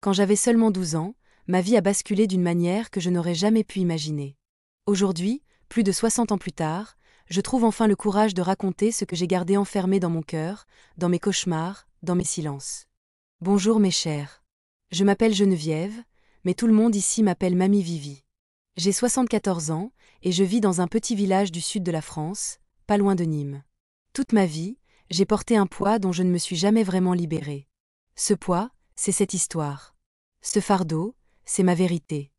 Quand j'avais seulement 12 ans, ma vie a basculé d'une manière que je n'aurais jamais pu imaginer. Aujourd'hui, plus de 60 ans plus tard, je trouve enfin le courage de raconter ce que j'ai gardé enfermé dans mon cœur, dans mes cauchemars, dans mes silences. Bonjour mes chers. Je m'appelle Geneviève, mais tout le monde ici m'appelle Mamie Vivi. J'ai 74 ans, et je vis dans un petit village du sud de la France, pas loin de Nîmes. Toute ma vie, j'ai porté un poids dont je ne me suis jamais vraiment libérée. Ce poids, c'est cette histoire. Ce fardeau, c'est ma vérité.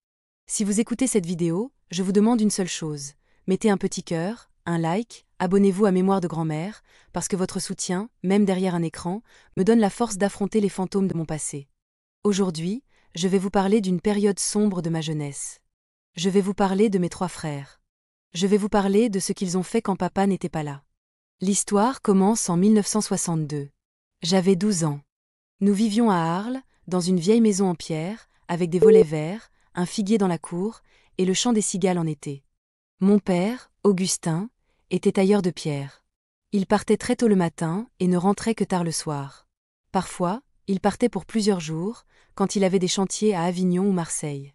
Si vous écoutez cette vidéo, je vous demande une seule chose. Mettez un petit cœur, un like, abonnez-vous à Mémoire de grand-mère, parce que votre soutien, même derrière un écran, me donne la force d'affronter les fantômes de mon passé. Aujourd'hui, je vais vous parler d'une période sombre de ma jeunesse. Je vais vous parler de mes 3 frères. Je vais vous parler de ce qu'ils ont fait quand papa n'était pas là. L'histoire commence en 1962. J'avais 12 ans. Nous vivions à Arles, dans une vieille maison en pierre, avec des volets verts, un figuier dans la cour, et le chant des cigales en été. Mon père, Augustin, était tailleur de pierre. Il partait très tôt le matin et ne rentrait que tard le soir. Parfois, il partait pour plusieurs jours, quand il avait des chantiers à Avignon ou Marseille.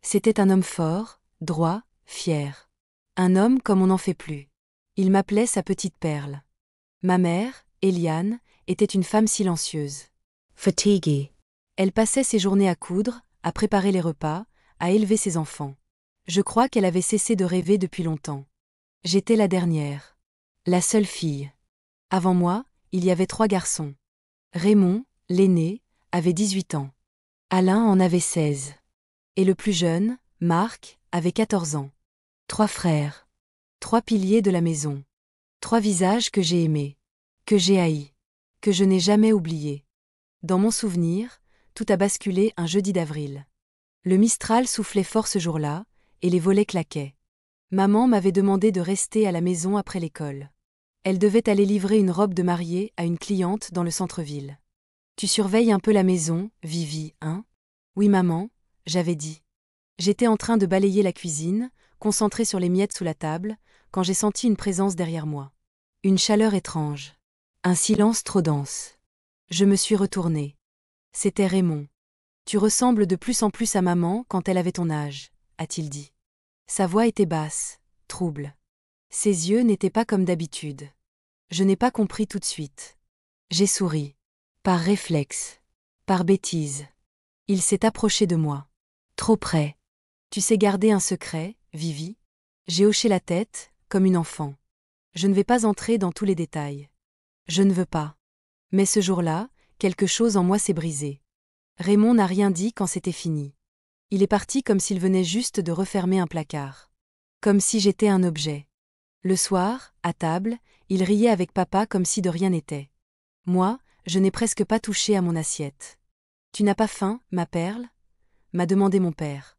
C'était un homme fort, droit, fier. Un homme comme on n'en fait plus. Il m'appelait sa petite perle. Ma mère, Eliane, était une femme silencieuse. Fatiguée. Elle passait ses journées à coudre, à préparer les repas, à élever ses enfants. Je crois qu'elle avait cessé de rêver depuis longtemps. J'étais la dernière. La seule fille. Avant moi, il y avait 3 garçons. Raymond, l'aîné, avait 18 ans. Alain en avait 16. Et le plus jeune, Marc, avait 14 ans. 3 frères. 3 piliers de la maison. 3 visages que j'ai aimés. Que j'ai haïs. Que je n'ai jamais oubliés. Dans mon souvenir, tout a basculé un jeudi d'avril. Le Mistral soufflait fort ce jour-là, et les volets claquaient. Maman m'avait demandé de rester à la maison après l'école. Elle devait aller livrer une robe de mariée à une cliente dans le centre-ville. Tu surveilles un peu la maison, Vivi, hein? Oui maman, j'avais dit. J'étais en train de balayer la cuisine, concentrée sur les miettes sous la table, quand j'ai senti une présence derrière moi. Une chaleur étrange. Un silence trop dense. Je me suis retournée. C'était Raymond. Tu ressembles de plus en plus à maman quand elle avait ton âge, a-t-il dit. Sa voix était basse, trouble. Ses yeux n'étaient pas comme d'habitude. Je n'ai pas compris tout de suite. J'ai souri. Par réflexe. Par bêtise. Il s'est approché de moi. Trop près. Tu sais garder un secret, Vivi? J'ai hoché la tête, comme une enfant. Je ne vais pas entrer dans tous les détails. Je ne veux pas. Mais ce jour-là, quelque chose en moi s'est brisé. Raymond n'a rien dit quand c'était fini. Il est parti comme s'il venait juste de refermer un placard. Comme si j'étais un objet. Le soir, à table, il riait avec papa comme si de rien n'était. Moi, je n'ai presque pas touché à mon assiette. Tu n'as pas faim, ma perle? M'a demandé mon père.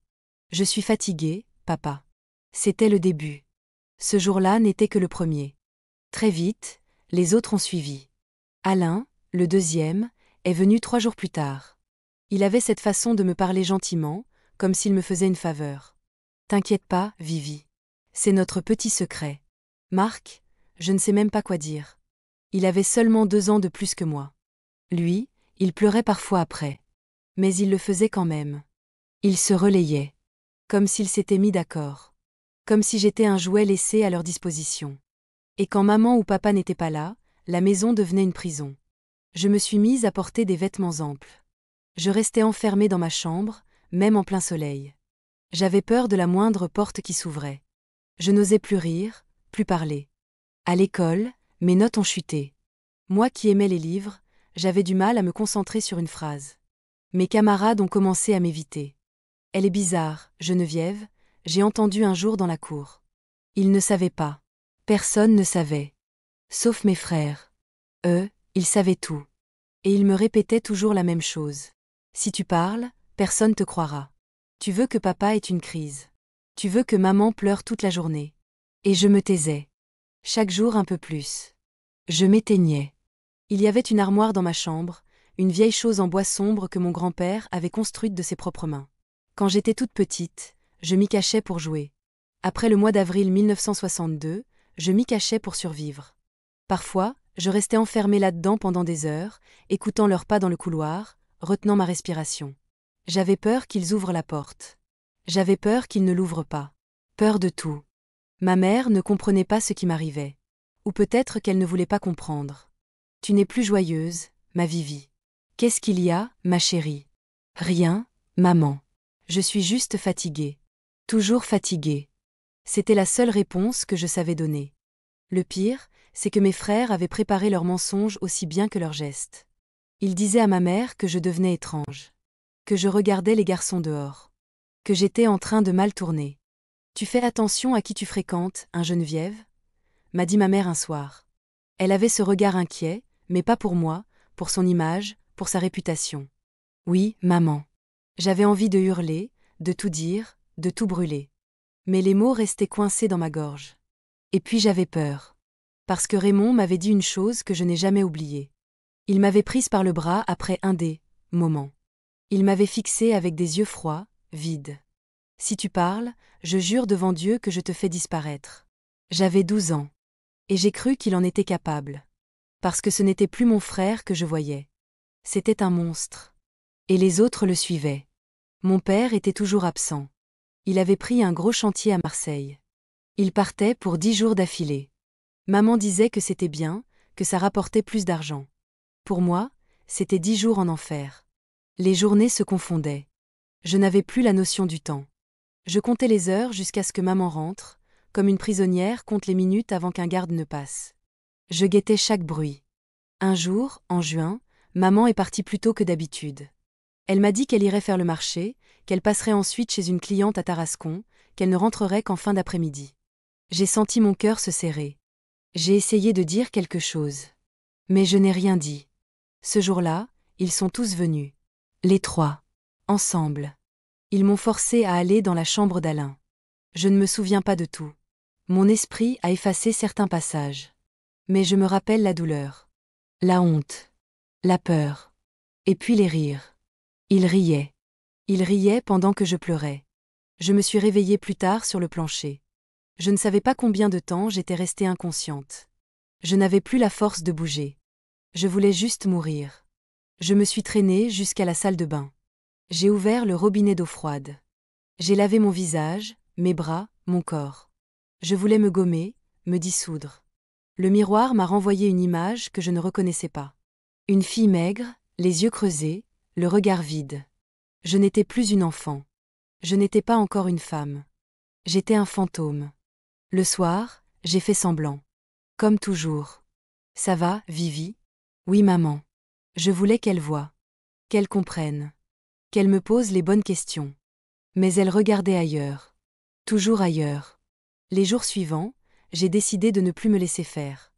Je suis fatiguée, papa. C'était le début. Ce jour-là n'était que le premier. Très vite, les autres ont suivi. Alain, le deuxième, est venu 3 jours plus tard. Il avait cette façon de me parler gentiment, comme s'il me faisait une faveur. T'inquiète pas, Vivi. C'est notre petit secret. Marc, je ne sais même pas quoi dire. Il avait seulement 2 ans de plus que moi. Lui, il pleurait parfois après. Mais il le faisait quand même. Il se relayait. Comme s'il s'était mis d'accord. Comme si j'étais un jouet laissé à leur disposition. Et quand maman ou papa n'étaient pas là, la maison devenait une prison. Je me suis mise à porter des vêtements amples. Je restais enfermée dans ma chambre, même en plein soleil. J'avais peur de la moindre porte qui s'ouvrait. Je n'osais plus rire, plus parler. À l'école, mes notes ont chuté. Moi qui aimais les livres, j'avais du mal à me concentrer sur une phrase. Mes camarades ont commencé à m'éviter. Elle est bizarre, Geneviève, j'ai entendu un jour dans la cour. Ils ne savaient pas. Personne ne savait. Sauf mes frères. Eux, ils savaient tout. Et ils me répétaient toujours la même chose. Si tu parles, personne te croira. Tu veux que papa ait une crise. Tu veux que maman pleure toute la journée. Et je me taisais. Chaque jour un peu plus. Je m'éteignais. Il y avait une armoire dans ma chambre, une vieille chose en bois sombre que mon grand-père avait construite de ses propres mains. Quand j'étais toute petite, je m'y cachais pour jouer. Après le mois d'avril 1962, je m'y cachais pour survivre. Parfois, je restais enfermée là-dedans pendant des heures, écoutant leurs pas dans le couloir, retenant ma respiration. J'avais peur qu'ils ouvrent la porte. J'avais peur qu'ils ne l'ouvrent pas. Peur de tout. Ma mère ne comprenait pas ce qui m'arrivait. Ou peut-être qu'elle ne voulait pas comprendre. Tu n'es plus joyeuse, ma Vivi. Qu'est-ce qu'il y a, ma chérie? Rien, maman. Je suis juste fatiguée. Toujours fatiguée. C'était la seule réponse que je savais donner. Le pire, c'est que mes frères avaient préparé leurs mensonges aussi bien que leurs gestes. Ils disaient à ma mère que je devenais étrange. Que je regardais les garçons dehors. Que j'étais en train de mal tourner. Tu fais attention à qui tu fréquentes, hein, Geneviève? M'a dit ma mère un soir. Elle avait ce regard inquiet, mais pas pour moi, pour son image, pour sa réputation. Oui, maman. J'avais envie de hurler, de tout dire, de tout brûler. Mais les mots restaient coincés dans ma gorge. Et puis j'avais peur. Parce que Raymond m'avait dit une chose que je n'ai jamais oubliée. Il m'avait prise par le bras après un des moments. Il m'avait fixée avec des yeux froids, vides. Si tu parles, je jure devant Dieu que je te fais disparaître. J'avais 12 ans. Et j'ai cru qu'il en était capable. Parce que ce n'était plus mon frère que je voyais. C'était un monstre. Et les autres le suivaient. Mon père était toujours absent. Il avait pris un gros chantier à Marseille. Il partait pour 10 jours d'affilée. Maman disait que c'était bien, que ça rapportait plus d'argent. Pour moi, c'était 10 jours en enfer. Les journées se confondaient. Je n'avais plus la notion du temps. Je comptais les heures jusqu'à ce que maman rentre, comme une prisonnière compte les minutes avant qu'un garde ne passe. Je guettais chaque bruit. Un jour, en juin, maman est partie plus tôt que d'habitude. Elle m'a dit qu'elle irait faire le marché, qu'elle passerait ensuite chez une cliente à Tarascon, qu'elle ne rentrerait qu'en fin d'après-midi. J'ai senti mon cœur se serrer. J'ai essayé de dire quelque chose. Mais je n'ai rien dit. Ce jour-là, ils sont tous venus. Les trois. Ensemble. Ils m'ont forcé à aller dans la chambre d'Alain. Je ne me souviens pas de tout. Mon esprit a effacé certains passages. Mais je me rappelle la douleur. La honte. La peur. Et puis les rires. Ils riaient. Ils riaient pendant que je pleurais. Je me suis réveillée plus tard sur le plancher. Je ne savais pas combien de temps j'étais restée inconsciente. Je n'avais plus la force de bouger. Je voulais juste mourir. Je me suis traînée jusqu'à la salle de bain. J'ai ouvert le robinet d'eau froide. J'ai lavé mon visage, mes bras, mon corps. Je voulais me gommer, me dissoudre. Le miroir m'a renvoyé une image que je ne reconnaissais pas. Une fille maigre, les yeux creusés, le regard vide. Je n'étais plus une enfant. Je n'étais pas encore une femme. J'étais un fantôme. Le soir, j'ai fait semblant. Comme toujours. Ça va, Vivi? Oui, maman. Je voulais qu'elle voie. Qu'elle comprenne. Qu'elle me pose les bonnes questions. Mais elle regardait ailleurs. Toujours ailleurs. Les jours suivants, j'ai décidé de ne plus me laisser faire.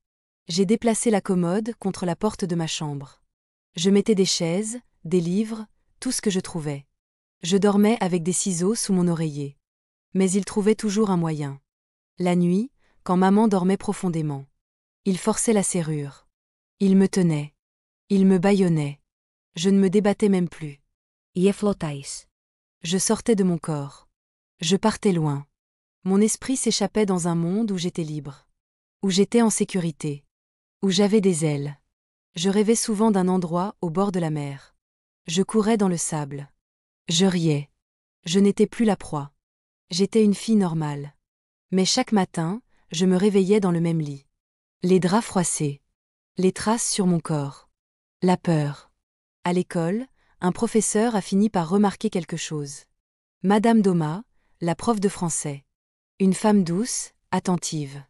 J'ai déplacé la commode contre la porte de ma chambre. Je mettais des chaises, des livres, tout ce que je trouvais. Je dormais avec des ciseaux sous mon oreiller. Mais il trouvait toujours un moyen. La nuit, quand maman dormait profondément. Il forçait la serrure. Il me tenait. Il me bâillonnait. Je ne me débattais même plus. E flotais. Je sortais de mon corps. Je partais loin. Mon esprit s'échappait dans un monde où j'étais libre. Où j'étais en sécurité. Où j'avais des ailes. Je rêvais souvent d'un endroit au bord de la mer. Je courais dans le sable. Je riais. Je n'étais plus la proie. J'étais une fille normale. Mais chaque matin, je me réveillais dans le même lit. Les draps froissés. Les traces sur mon corps. La peur. À l'école, un professeur a fini par remarquer quelque chose. Madame Doma, la prof de français. Une femme douce, attentive.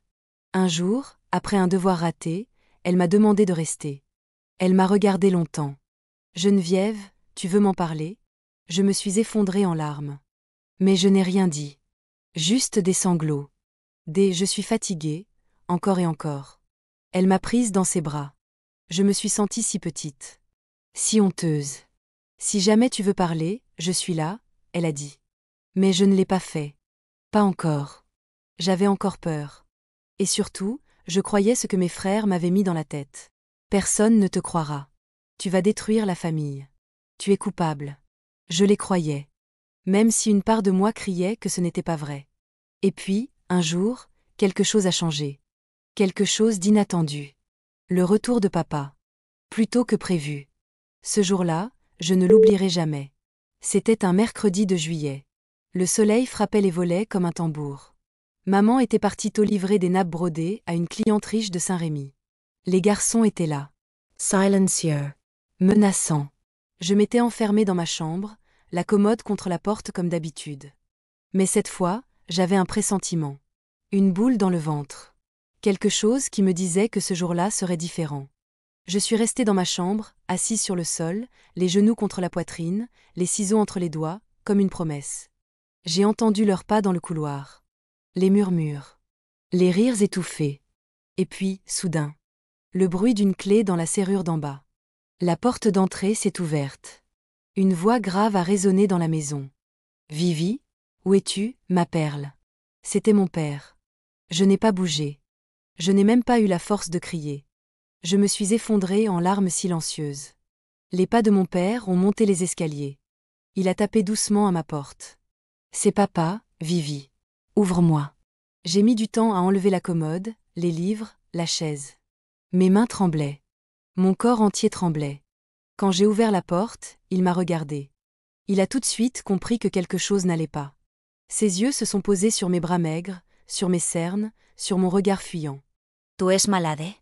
Un jour, après un devoir raté, elle m'a demandé de rester. Elle m'a regardé longtemps. Geneviève, tu veux m'en parler? Je me suis effondrée en larmes. Mais je n'ai rien dit. Juste des sanglots. Des je suis fatiguée, encore et encore. Elle m'a prise dans ses bras. Je me suis sentie si petite. Si honteuse. Si jamais tu veux parler, je suis là, elle a dit. Mais je ne l'ai pas fait. Pas encore. J'avais encore peur. Et surtout, je croyais ce que mes frères m'avaient mis dans la tête. Personne ne te croira. Tu vas détruire la famille. Tu es coupable. Je les croyais. Même si une part de moi criait que ce n'était pas vrai. Et puis, un jour, quelque chose a changé. Quelque chose d'inattendu. Le retour de papa. Plus tôt que prévu. Ce jour-là, je ne l'oublierai jamais. C'était un mercredi de juillet. Le soleil frappait les volets comme un tambour. Maman était partie tôt livrer des nappes brodées à une cliente riche de Saint-Rémy. Les garçons étaient là. Silencieux. Menaçants. Je m'étais enfermée dans ma chambre, la commode contre la porte comme d'habitude. Mais cette fois, j'avais un pressentiment. Une boule dans le ventre. Quelque chose qui me disait que ce jour-là serait différent. Je suis restée dans ma chambre, assise sur le sol, les genoux contre la poitrine, les ciseaux entre les doigts, comme une promesse. J'ai entendu leurs pas dans le couloir. Les murmures. Les rires étouffés. Et puis, soudain, le bruit d'une clé dans la serrure d'en bas. La porte d'entrée s'est ouverte. Une voix grave a résonné dans la maison. « Vivi, où es-tu, ma perle ?» C'était mon père. Je n'ai pas bougé. Je n'ai même pas eu la force de crier. Je me suis effondrée en larmes silencieuses. Les pas de mon père ont monté les escaliers. Il a tapé doucement à ma porte. « C'est papa, Vivi. Ouvre-moi. » J'ai mis du temps à enlever la commode, les livres, la chaise. Mes mains tremblaient. Mon corps entier tremblait. Quand j'ai ouvert la porte, il m'a regardé. Il a tout de suite compris que quelque chose n'allait pas. Ses yeux se sont posés sur mes bras maigres, sur mes cernes, sur mon regard fuyant. « Tu es malade ?»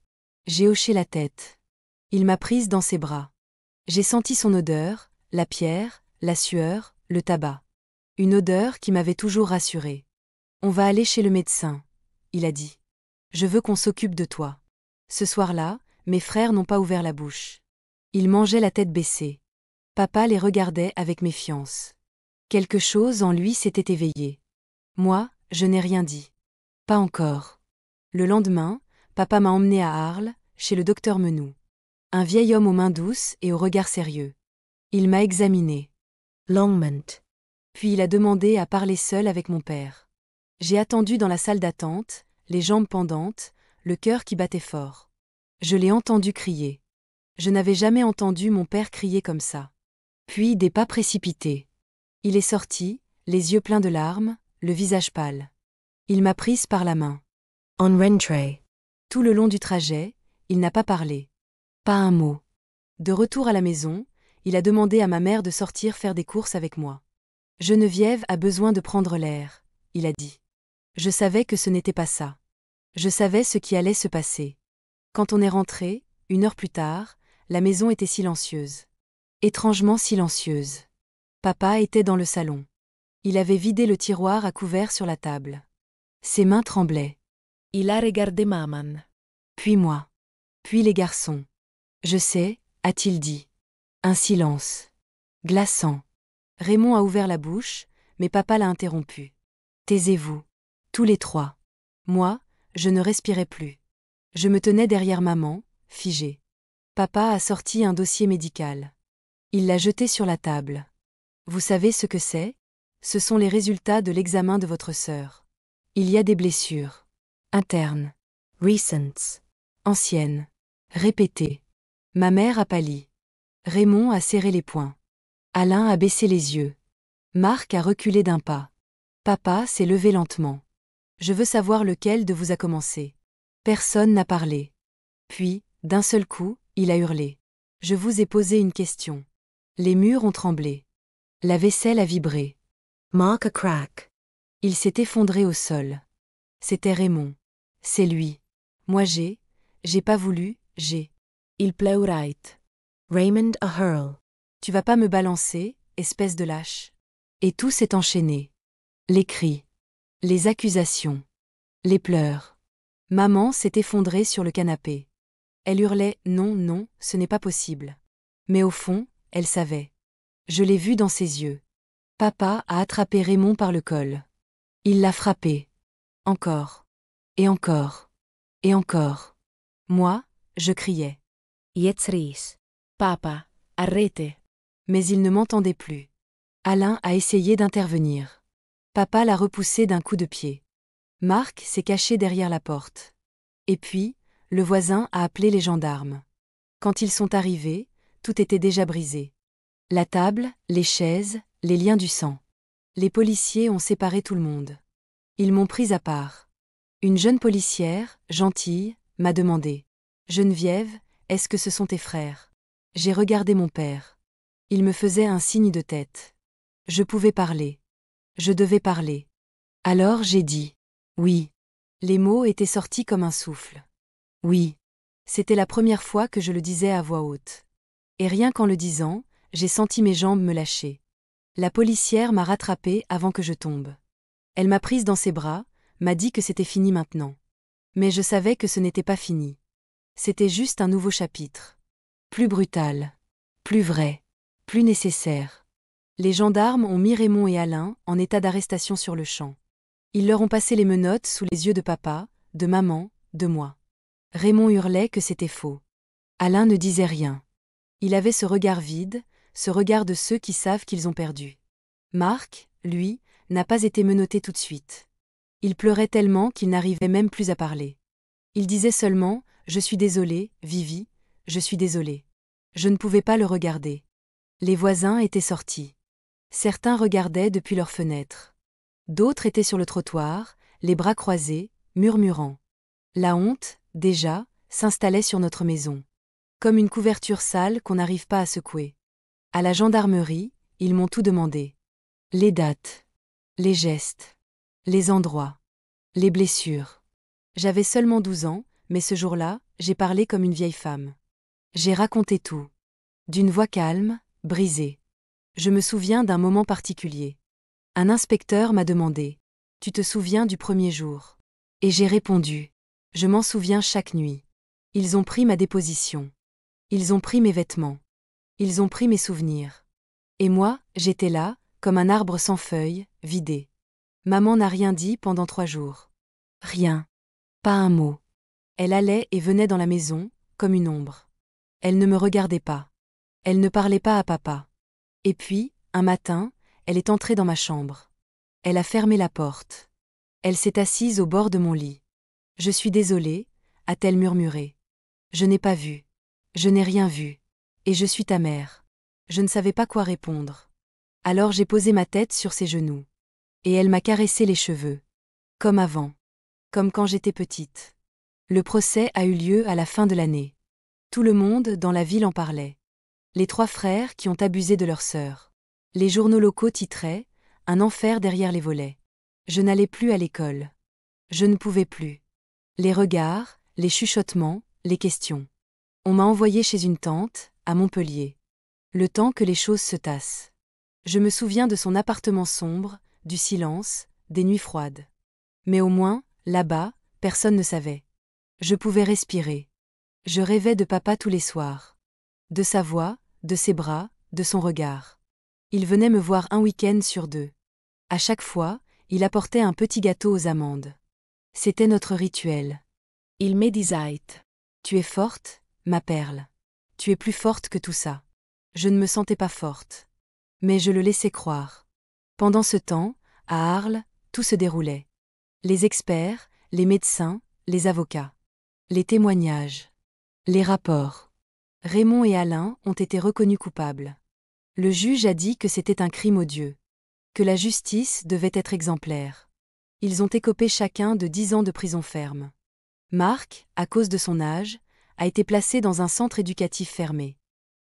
J'ai hoché la tête. Il m'a prise dans ses bras. J'ai senti son odeur, la pierre, la sueur, le tabac. Une odeur qui m'avait toujours rassurée. « On va aller chez le médecin, » il a dit. « Je veux qu'on s'occupe de toi. » Ce soir-là, mes frères n'ont pas ouvert la bouche. Ils mangeaient la tête baissée. Papa les regardait avec méfiance. Quelque chose en lui s'était éveillé. Moi, je n'ai rien dit. Pas encore. Le lendemain, papa m'a emmené à Arles, chez le docteur Menou. Un vieil homme aux mains douces et au regard sérieux. Il m'a examiné. Longment. Puis il a demandé à parler seul avec mon père. J'ai attendu dans la salle d'attente, les jambes pendantes, le cœur qui battait fort. Je l'ai entendu crier. Je n'avais jamais entendu mon père crier comme ça. Puis des pas précipités. Il est sorti, les yeux pleins de larmes, le visage pâle. Il m'a prise par la main. On rentrée. Tout le long du trajet, il n'a pas parlé. Pas un mot. De retour à la maison, il a demandé à ma mère de sortir faire des courses avec moi. Geneviève a besoin de prendre l'air, il a dit. Je savais que ce n'était pas ça. Je savais ce qui allait se passer. Quand on est rentré, 1 heure plus tard, la maison était silencieuse. Étrangement silencieuse. Papa était dans le salon. Il avait vidé le tiroir à couvert sur la table. Ses mains tremblaient. Il a regardé maman. Puis moi. Puis les garçons. Je sais, a-t-il dit. Un silence. Glaçant. Raymond a ouvert la bouche, mais papa l'a interrompu. Taisez-vous. Tous les trois. Moi, je ne respirais plus. Je me tenais derrière maman, figée. Papa a sorti un dossier médical. Il l'a jeté sur la table. Vous savez ce que c'est ? Ce sont les résultats de l'examen de votre sœur. Il y a des blessures. Internes. Recents. Anciennes. Répétées. Ma mère a pâli. Raymond a serré les poings. Alain a baissé les yeux. Marc a reculé d'un pas. Papa s'est levé lentement. Je veux savoir lequel de vous a commencé. Personne n'a parlé. Puis, d'un seul coup, il a hurlé. Je vous ai posé une question. Les murs ont tremblé. La vaisselle a vibré. Mark a crack. Il s'est effondré au sol. C'était Raymond. C'est lui. Moi j'ai pas voulu, j'ai. Il pleurait. Raymond a hurl. Tu vas pas me balancer, espèce de lâche. Et tout s'est enchaîné. Les cris. Les accusations. Les pleurs. Maman s'est effondrée sur le canapé. Elle hurlait « Non, non, ce n'est pas possible ». Mais au fond, elle savait. Je l'ai vu dans ses yeux. Papa a attrapé Raymond par le col. Il l'a frappé. Encore. Et encore. Et encore. Moi, je criais. Jetzt ris. Papa, arrête. Mais il ne m'entendait plus. Alain a essayé d'intervenir. Papa l'a repoussé d'un coup de pied. Marc s'est caché derrière la porte. Et puis, le voisin a appelé les gendarmes. Quand ils sont arrivés, tout était déjà brisé. La table, les chaises, les liens du sang. Les policiers ont séparé tout le monde. Ils m'ont prise à part. Une jeune policière, gentille, m'a demandé. « Geneviève, est-ce que ce sont tes frères ?» J'ai regardé mon père. Il me faisait un signe de tête. Je pouvais parler. Je devais parler. Alors j'ai dit « oui ». Les mots étaient sortis comme un souffle. Oui. C'était la première fois que je le disais à voix haute. Et rien qu'en le disant, j'ai senti mes jambes me lâcher. La policière m'a rattrapée avant que je tombe. Elle m'a prise dans ses bras, m'a dit que c'était fini maintenant. Mais je savais que ce n'était pas fini. C'était juste un nouveau chapitre. Plus brutal. Plus vrai. Plus nécessaire. Les gendarmes ont mis Raymond et Alain en état d'arrestation sur le champ. Ils leur ont passé les menottes sous les yeux de papa, de maman, de moi. Raymond hurlait que c'était faux. Alain ne disait rien. Il avait ce regard vide, ce regard de ceux qui savent qu'ils ont perdu. Marc, lui, n'a pas été menotté tout de suite. Il pleurait tellement qu'il n'arrivait même plus à parler. Il disait seulement « Je suis désolé, Vivi, je suis désolé ». Je ne pouvais pas le regarder. Les voisins étaient sortis. Certains regardaient depuis leurs fenêtres. D'autres étaient sur le trottoir, les bras croisés, murmurant. La honte, déjà, s'installait sur notre maison. Comme une couverture sale qu'on n'arrive pas à secouer. À la gendarmerie, ils m'ont tout demandé. Les dates. Les gestes. Les endroits. Les blessures. J'avais seulement 12 ans, mais ce jour-là, j'ai parlé comme une vieille femme. J'ai raconté tout. D'une voix calme, brisée. Je me souviens d'un moment particulier. Un inspecteur m'a demandé « Tu te souviens du premier jour ?» Et j'ai répondu « Je m'en souviens chaque nuit. » Ils ont pris ma déposition. Ils ont pris mes vêtements. Ils ont pris mes souvenirs. Et moi, j'étais là, comme un arbre sans feuilles, vidé. Maman n'a rien dit pendant 3 jours. Rien. Pas un mot. Elle allait et venait dans la maison, comme une ombre. Elle ne me regardait pas. Elle ne parlait pas à papa. Et puis, un matin, elle est entrée dans ma chambre. Elle a fermé la porte. Elle s'est assise au bord de mon lit. « Je suis désolée », a-t-elle murmuré. « Je n'ai pas vu. Je n'ai rien vu. Et je suis ta mère. » Je ne savais pas quoi répondre. Alors j'ai posé ma tête sur ses genoux. Et elle m'a caressé les cheveux. Comme avant. Comme quand j'étais petite. Le procès a eu lieu à la fin de l'année. Tout le monde dans la ville en parlait. Les 3 frères qui ont abusé de leur sœur. Les journaux locaux titraient « Un enfer derrière les volets ». Je n'allais plus à l'école. Je ne pouvais plus. Les regards, les chuchotements, les questions. On m'a envoyé chez une tante, à Montpellier. Le temps que les choses se tassent. Je me souviens de son appartement sombre, du silence, des nuits froides. Mais au moins, là-bas, personne ne savait. Je pouvais respirer. Je rêvais de papa tous les soirs. De sa voix, de ses bras, de son regard. Il venait me voir un week-end sur 2. À chaque fois, il apportait un petit gâteau aux amandes. C'était notre rituel. Il me disait « Tu es forte, ma perle. Tu es plus forte que tout ça. » Je ne me sentais pas forte. Mais je le laissais croire. Pendant ce temps, à Arles, tout se déroulait. Les experts, les médecins, les avocats. Les témoignages. Les rapports. Raymond et Alain ont été reconnus coupables. Le juge a dit que c'était un crime odieux. Que la justice devait être exemplaire. Ils ont écopé chacun de 10 ans de prison ferme. Marc, à cause de son âge, a été placé dans un centre éducatif fermé.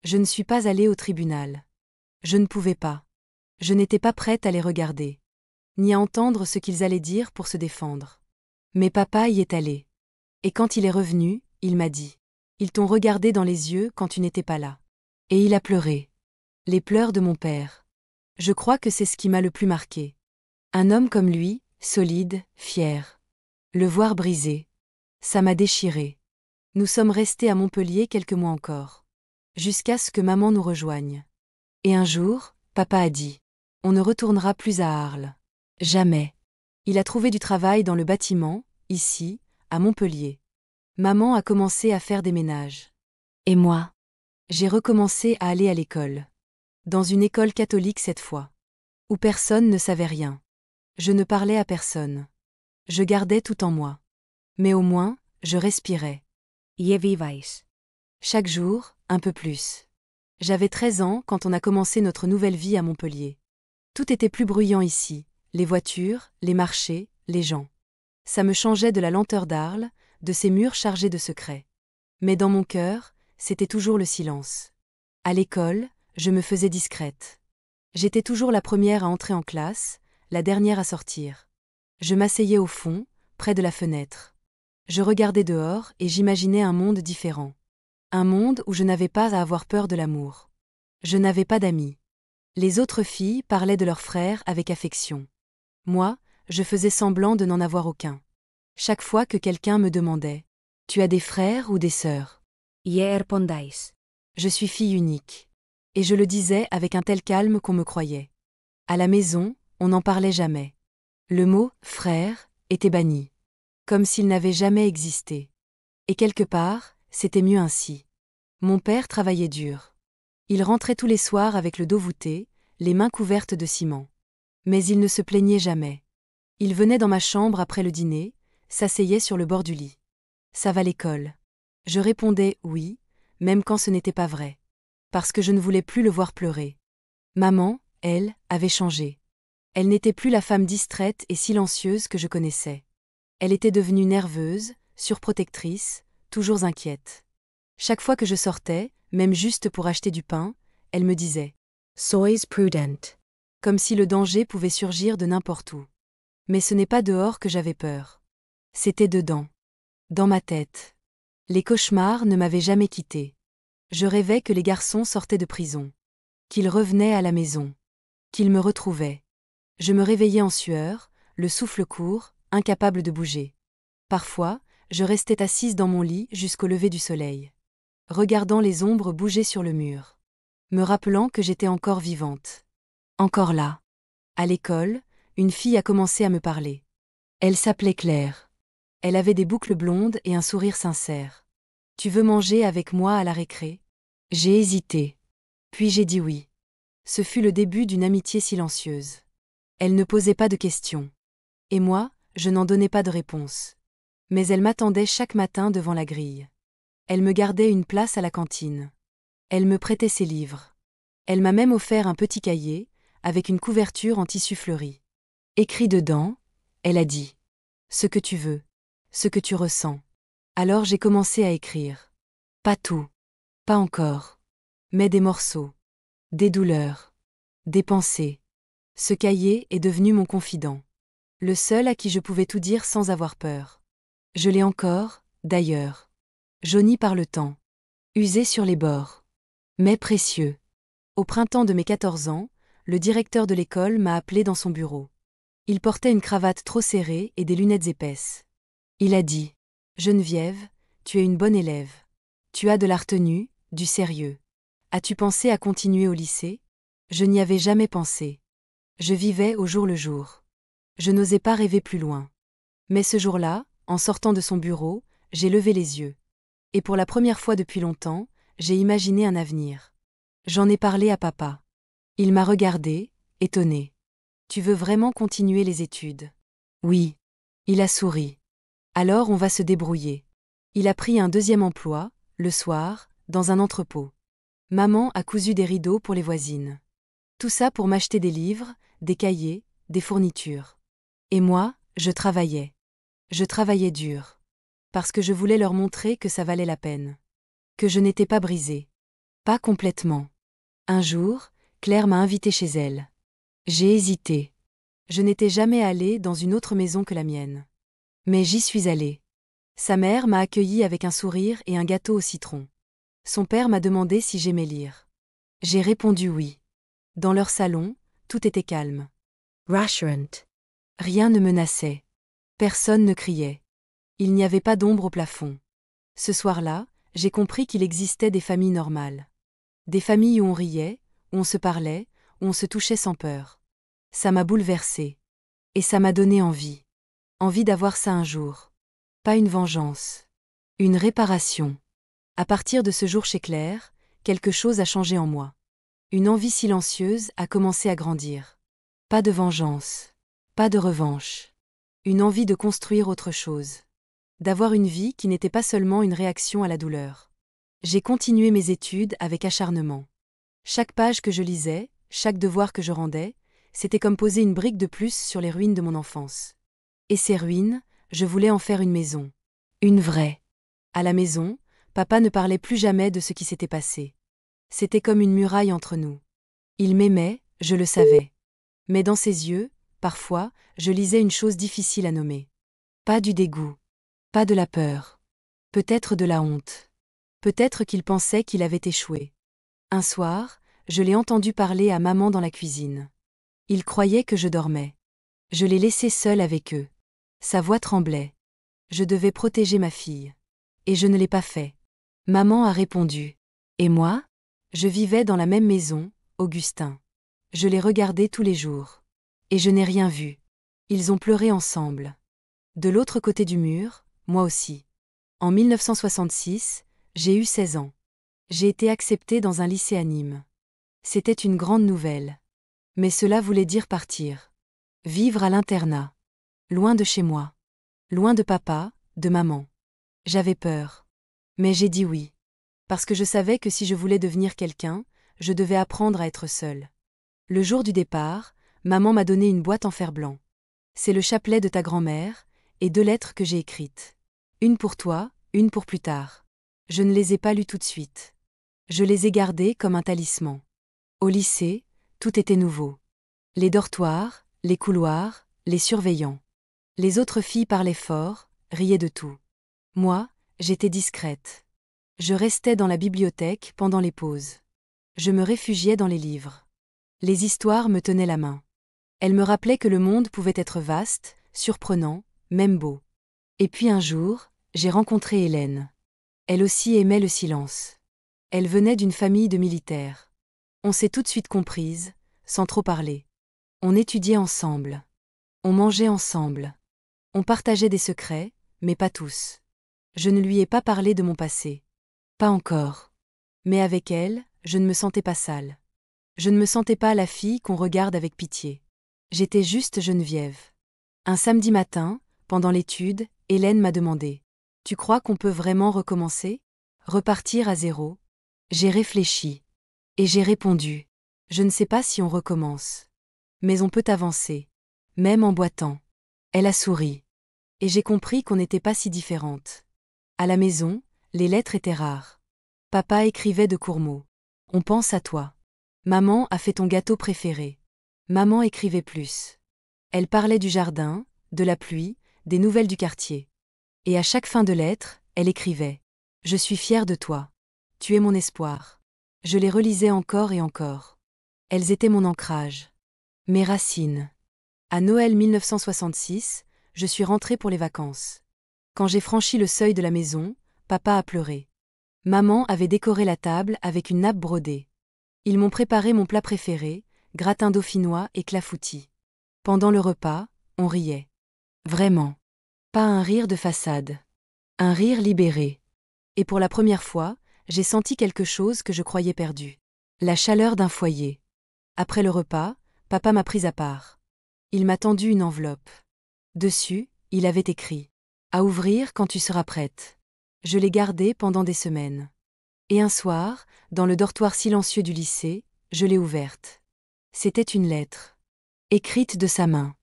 Je ne suis pas allée au tribunal. Je ne pouvais pas. Je n'étais pas prête à les regarder. Ni à entendre ce qu'ils allaient dire pour se défendre. Mais papa y est allé. Et quand il est revenu, il m'a dit « Ils t'ont regardé dans les yeux quand tu n'étais pas là. » Et il a pleuré. Les pleurs de mon père. Je crois que c'est ce qui m'a le plus marqué. Un homme comme lui, solide, fier. Le voir brisé. Ça m'a déchiré. Nous sommes restés à Montpellier quelques mois encore. Jusqu'à ce que maman nous rejoigne. Et un jour, papa a dit « On ne retournera plus à Arles. Jamais. » Il a trouvé du travail dans le bâtiment, ici, à Montpellier. Maman a commencé à faire des ménages. Et moi? J'ai recommencé à aller à l'école. Dans une école catholique cette fois. Où personne ne savait rien. Je ne parlais à personne. Je gardais tout en moi. Mais au moins, je respirais. Je vivais. Chaque jour, un peu plus. J'avais 13 ans quand on a commencé notre nouvelle vie à Montpellier. Tout était plus bruyant ici, les voitures, les marchés, les gens. Ça me changeait de la lenteur d'Arles, de ces murs chargés de secrets. Mais dans mon cœur, c'était toujours le silence. À l'école, je me faisais discrète. J'étais toujours la première à entrer en classe, la dernière à sortir. Je m'asseyais au fond, près de la fenêtre. Je regardais dehors et j'imaginais un monde différent. Un monde où je n'avais pas à avoir peur de l'amour. Je n'avais pas d'amis. Les autres filles parlaient de leurs frères avec affection. Moi, je faisais semblant de n'en avoir aucun. Chaque fois que quelqu'un me demandait « Tu as des frères ou des sœurs ?» Je respondais. Je suis fille unique. Et je le disais avec un tel calme qu'on me croyait. À la maison, on n'en parlait jamais. Le mot « frère » était banni. Comme s'il n'avait jamais existé. Et quelque part, c'était mieux ainsi. Mon père travaillait dur. Il rentrait tous les soirs avec le dos voûté, les mains couvertes de ciment. Mais il ne se plaignait jamais. Il venait dans ma chambre après le dîner, s'asseyait sur le bord du lit. « Ça va l'école ?» Je répondais « oui », même quand ce n'était pas vrai. Parce que je ne voulais plus le voir pleurer. Maman, elle, avait changé. Elle n'était plus la femme distraite et silencieuse que je connaissais. Elle était devenue nerveuse, surprotectrice, toujours inquiète. Chaque fois que je sortais, même juste pour acheter du pain, elle me disait « Sois prudent. » comme si le danger pouvait surgir de n'importe où. Mais ce n'est pas dehors que j'avais peur. C'était dedans. Dans ma tête. Les cauchemars ne m'avaient jamais quittée. Je rêvais que les garçons sortaient de prison. Qu'ils revenaient à la maison. Qu'ils me retrouvaient. Je me réveillais en sueur, le souffle court, incapable de bouger. Parfois, je restais assise dans mon lit jusqu'au lever du soleil. Regardant les ombres bouger sur le mur. Me rappelant que j'étais encore vivante. Encore là. À l'école, une fille a commencé à me parler. Elle s'appelait Claire. Elle avait des boucles blondes et un sourire sincère. « Tu veux manger avec moi à la récré ?» J'ai hésité. Puis j'ai dit oui. Ce fut le début d'une amitié silencieuse. Elle ne posait pas de questions. Et moi, je n'en donnais pas de réponse. Mais elle m'attendait chaque matin devant la grille. Elle me gardait une place à la cantine. Elle me prêtait ses livres. Elle m'a même offert un petit cahier, avec une couverture en tissu fleuri. Écrit dedans, elle a dit « Ce que tu veux, ce que tu ressens ». Alors j'ai commencé à écrire. Pas tout. Pas encore. Mais des morceaux. Des douleurs. Des pensées. Ce cahier est devenu mon confident. Le seul à qui je pouvais tout dire sans avoir peur. Je l'ai encore, d'ailleurs. Jauni par le temps. Usé sur les bords. Mais précieux. Au printemps de mes 14 ans, le directeur de l'école m'a appelé dans son bureau. Il portait une cravate trop serrée et des lunettes épaisses. Il a dit « Geneviève, tu es une bonne élève. Tu as de la retenue, du sérieux. As-tu pensé à continuer au lycée ?» Je n'y avais jamais pensé. Je vivais au jour le jour. Je n'osais pas rêver plus loin. Mais ce jour-là, en sortant de son bureau, j'ai levé les yeux. Et pour la première fois depuis longtemps, j'ai imaginé un avenir. J'en ai parlé à papa. Il m'a regardé, étonné. « Tu veux vraiment continuer les études ?» Oui. Il a souri. Alors on va se débrouiller. Il a pris un deuxième emploi, le soir, dans un entrepôt. Maman a cousu des rideaux pour les voisines. Tout ça pour m'acheter des livres, des cahiers, des fournitures. Et moi, je travaillais. Je travaillais dur. Parce que je voulais leur montrer que ça valait la peine. Que je n'étais pas brisée. Pas complètement. Un jour, Claire m'a invitée chez elle. J'ai hésité. Je n'étais jamais allée dans une autre maison que la mienne. Mais j'y suis allée. Sa mère m'a accueillie avec un sourire et un gâteau au citron. Son père m'a demandé si j'aimais lire. J'ai répondu oui. Dans leur salon, tout était calme. Rassurant. Rien ne menaçait. Personne ne criait. Il n'y avait pas d'ombre au plafond. Ce soir-là, j'ai compris qu'il existait des familles normales. Des familles où on riait, où on se parlait, où on se touchait sans peur. Ça m'a bouleversée. Et ça m'a donné envie. Envie d'avoir ça un jour. Pas une vengeance. Une réparation. À partir de ce jour chez Claire, quelque chose a changé en moi. Une envie silencieuse a commencé à grandir. Pas de vengeance. Pas de revanche. Une envie de construire autre chose. D'avoir une vie qui n'était pas seulement une réaction à la douleur. J'ai continué mes études avec acharnement. Chaque page que je lisais, chaque devoir que je rendais, c'était comme poser une brique de plus sur les ruines de mon enfance. Et ces ruines, je voulais en faire une maison. Une vraie. À la maison, papa ne parlait plus jamais de ce qui s'était passé. C'était comme une muraille entre nous. Il m'aimait, Je le savais. Mais dans ses yeux, parfois, je lisais une chose difficile à nommer. Pas du dégoût. Pas de la peur. Peut-être de la honte. Peut-être qu'il pensait qu'il avait échoué. Un soir, je l'ai entendu parler à maman dans la cuisine. Il croyait que je dormais. Je l'ai laissé seul avec eux. Sa voix tremblait. Je devais protéger ma fille. Et je ne l'ai pas fait. Maman a répondu. Et moi? Je vivais dans la même maison, Augustin. Je les regardais tous les jours. Et je n'ai rien vu. Ils ont pleuré ensemble. De l'autre côté du mur, moi aussi. En 1966, j'ai eu 16 ans. J'ai été acceptée dans un lycée à Nîmes. C'était une grande nouvelle. Mais cela voulait dire partir. Vivre à l'internat. Loin de chez moi. Loin de papa, de maman. J'avais peur. Mais j'ai dit oui. Parce que je savais que si je voulais devenir quelqu'un, je devais apprendre à être seule. Le jour du départ, maman m'a donné une boîte en fer blanc. C'est le chapelet de ta grand-mère, et 2 lettres que j'ai écrites. Une pour toi, une pour plus tard. Je ne les ai pas lues tout de suite. Je les ai gardées comme un talisman. Au lycée, tout était nouveau. Les dortoirs, les couloirs, les surveillants. Les autres filles parlaient fort, riaient de tout. Moi, j'étais discrète. Je restais dans la bibliothèque pendant les pauses. Je me réfugiais dans les livres. Les histoires me tenaient la main. Elles me rappelaient que le monde pouvait être vaste, surprenant, même beau. Et puis un jour, j'ai rencontré Hélène. Elle aussi aimait le silence. Elle venait d'une famille de militaires. On s'est tout de suite comprises, sans trop parler. On étudiait ensemble. On mangeait ensemble. On partageait des secrets, mais pas tous. Je ne lui ai pas parlé de mon passé. Pas encore. Mais avec elle, je ne me sentais pas sale. Je ne me sentais pas la fille qu'on regarde avec pitié. J'étais juste Geneviève. Un samedi matin, pendant l'étude, Hélène m'a demandé : « Tu crois qu'on peut vraiment recommencer ? Repartir à zéro ? » J'ai réfléchi. Et j'ai répondu : « Je ne sais pas si on recommence. Mais on peut avancer. Même en boitant. » Elle a souri. Et j'ai compris qu'on n'était pas si différentes. À la maison, les lettres étaient rares. Papa écrivait de courts mots. « On pense à toi. » Maman a fait ton gâteau préféré. Maman écrivait plus. Elle parlait du jardin, de la pluie, des nouvelles du quartier. Et à chaque fin de lettre, elle écrivait : « Je suis fière de toi. Tu es mon espoir. » Je les relisais encore et encore. Elles étaient mon ancrage. Mes racines. À Noël 1966, je suis rentrée pour les vacances. Quand j'ai franchi le seuil de la maison, papa a pleuré. Maman avait décoré la table avec une nappe brodée. Ils m'ont préparé mon plat préféré, gratin dauphinois et clafoutis. Pendant le repas, on riait. Vraiment. Pas un rire de façade. Un rire libéré. Et pour la première fois, j'ai senti quelque chose que je croyais perdu. La chaleur d'un foyer. Après le repas, papa m'a prise à part. Il m'a tendu une enveloppe. Dessus, il avait écrit : « À ouvrir quand tu seras prête. » Je l'ai gardée pendant des semaines. Et un soir, dans le dortoir silencieux du lycée, je l'ai ouverte. C'était une lettre. Écrite de sa main.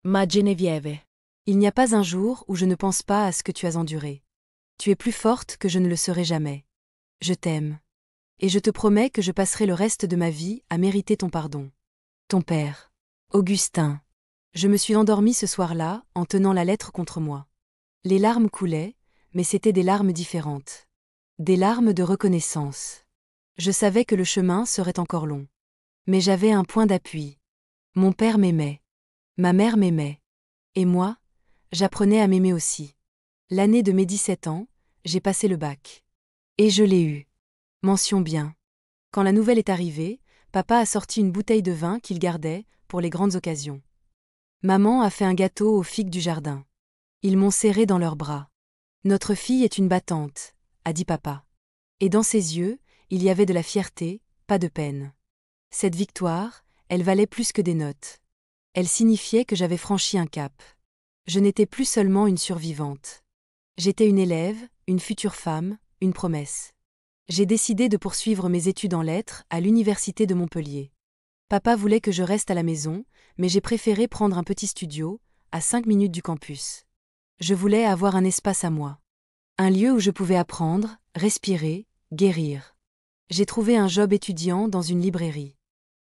Ma Genevieve. Il n'y a pas un jour où je ne pense pas à ce que tu as enduré. Tu es plus forte que je ne le serai jamais. Je t'aime. Et je te promets que je passerai le reste de ma vie à mériter ton pardon. Ton père. Augustin. Je me suis endormie ce soir-là en tenant la lettre contre moi. Les larmes coulaient, mais c'étaient des larmes différentes. Des larmes de reconnaissance. Je savais que le chemin serait encore long. Mais j'avais un point d'appui. Mon père m'aimait. Ma mère m'aimait. Et moi, j'apprenais à m'aimer aussi. L'année de mes 17 ans, j'ai passé le bac. Et je l'ai eu. Mention bien. Quand la nouvelle est arrivée, papa a sorti une bouteille de vin qu'il gardait pour les grandes occasions. Maman a fait un gâteau aux figues du jardin. Ils m'ont serré dans leurs bras. Notre fille est une battante, a dit papa. Et dans ses yeux, il y avait de la fierté, pas de peine. Cette victoire, elle valait plus que des notes. Elle signifiait que j'avais franchi un cap. Je n'étais plus seulement une survivante. J'étais une élève, une future femme, une promesse. J'ai décidé de poursuivre mes études en lettres à l'université de Montpellier. Papa voulait que je reste à la maison, mais j'ai préféré prendre un petit studio, à 5 minutes du campus. Je voulais avoir un espace à moi. Un lieu où je pouvais apprendre, respirer, guérir. J'ai trouvé un job étudiant dans une librairie.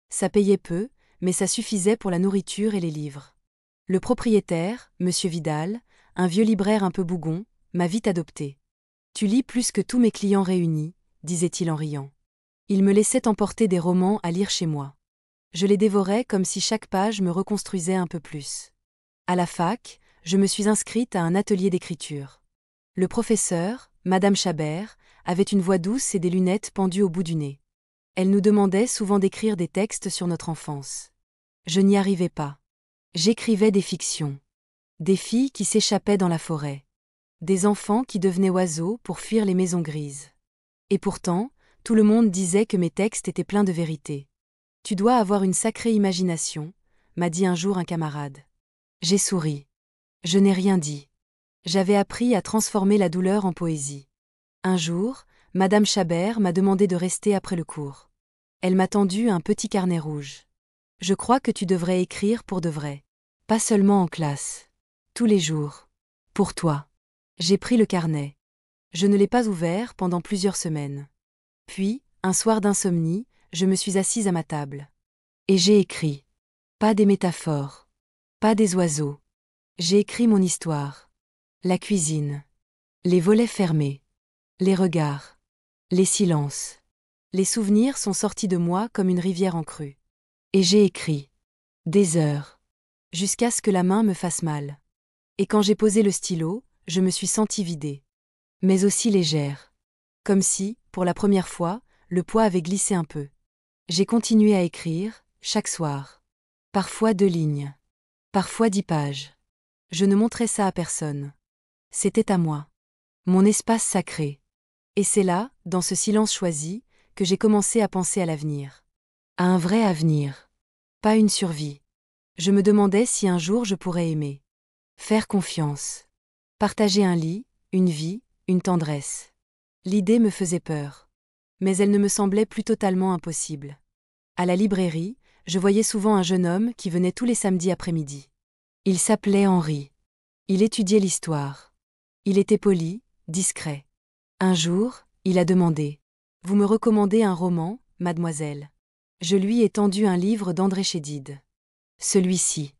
Ça payait peu, mais ça suffisait pour la nourriture et les livres. Le propriétaire, Monsieur Vidal, un vieux libraire un peu bougon, m'a vite adopté. « Tu lis plus que tous mes clients réunis », disait-il en riant. Il me laissait emporter des romans à lire chez moi. Je les dévorais comme si chaque page me reconstruisait un peu plus. À la fac, je me suis inscrite à un atelier d'écriture. Le professeur, Madame Chabert, avait une voix douce et des lunettes pendues au bout du nez. Elle nous demandait souvent d'écrire des textes sur notre enfance. Je n'y arrivais pas. J'écrivais des fictions. Des filles qui s'échappaient dans la forêt. Des enfants qui devenaient oiseaux pour fuir les maisons grises. Et pourtant, tout le monde disait que mes textes étaient pleins de vérité. « Tu dois avoir une sacrée imagination », m'a dit un jour un camarade. J'ai souri. Je n'ai rien dit. J'avais appris à transformer la douleur en poésie. Un jour, Madame Chabert m'a demandé de rester après le cours. Elle m'a tendu un petit carnet rouge. « Je crois que tu devrais écrire pour de vrai. Pas seulement en classe. Tous les jours. Pour toi. » J'ai pris le carnet. Je ne l'ai pas ouvert pendant plusieurs semaines. Puis, un soir d'insomnie, je me suis assise à ma table. Et j'ai écrit. Pas des métaphores. Pas des oiseaux. J'ai écrit mon histoire. La cuisine. Les volets fermés. Les regards. Les silences. Les souvenirs sont sortis de moi comme une rivière en crue. Et j'ai écrit. Des heures. Jusqu'à ce que la main me fasse mal. Et quand j'ai posé le stylo, je me suis sentie vidée. Mais aussi légère. Comme si, pour la première fois, le poids avait glissé un peu. J'ai continué à écrire, chaque soir. Parfois 2 lignes. Parfois 10 pages. Je ne montrais ça à personne. C'était à moi. Mon espace sacré. Et c'est là, dans ce silence choisi, que j'ai commencé à penser à l'avenir. À un vrai avenir. Pas une survie. Je me demandais si un jour je pourrais aimer. Faire confiance. Partager un lit, une vie, une tendresse. L'idée me faisait peur. Mais elle ne me semblait plus totalement impossible. À la librairie, je voyais souvent un jeune homme qui venait tous les samedis après-midi. Il s'appelait Henri. Il étudiait l'histoire. Il était poli, discret. Un jour, il a demandé « Vous me recommandez un roman, mademoiselle ?» Je lui ai tendu un livre d'André Chédid. Celui-ci.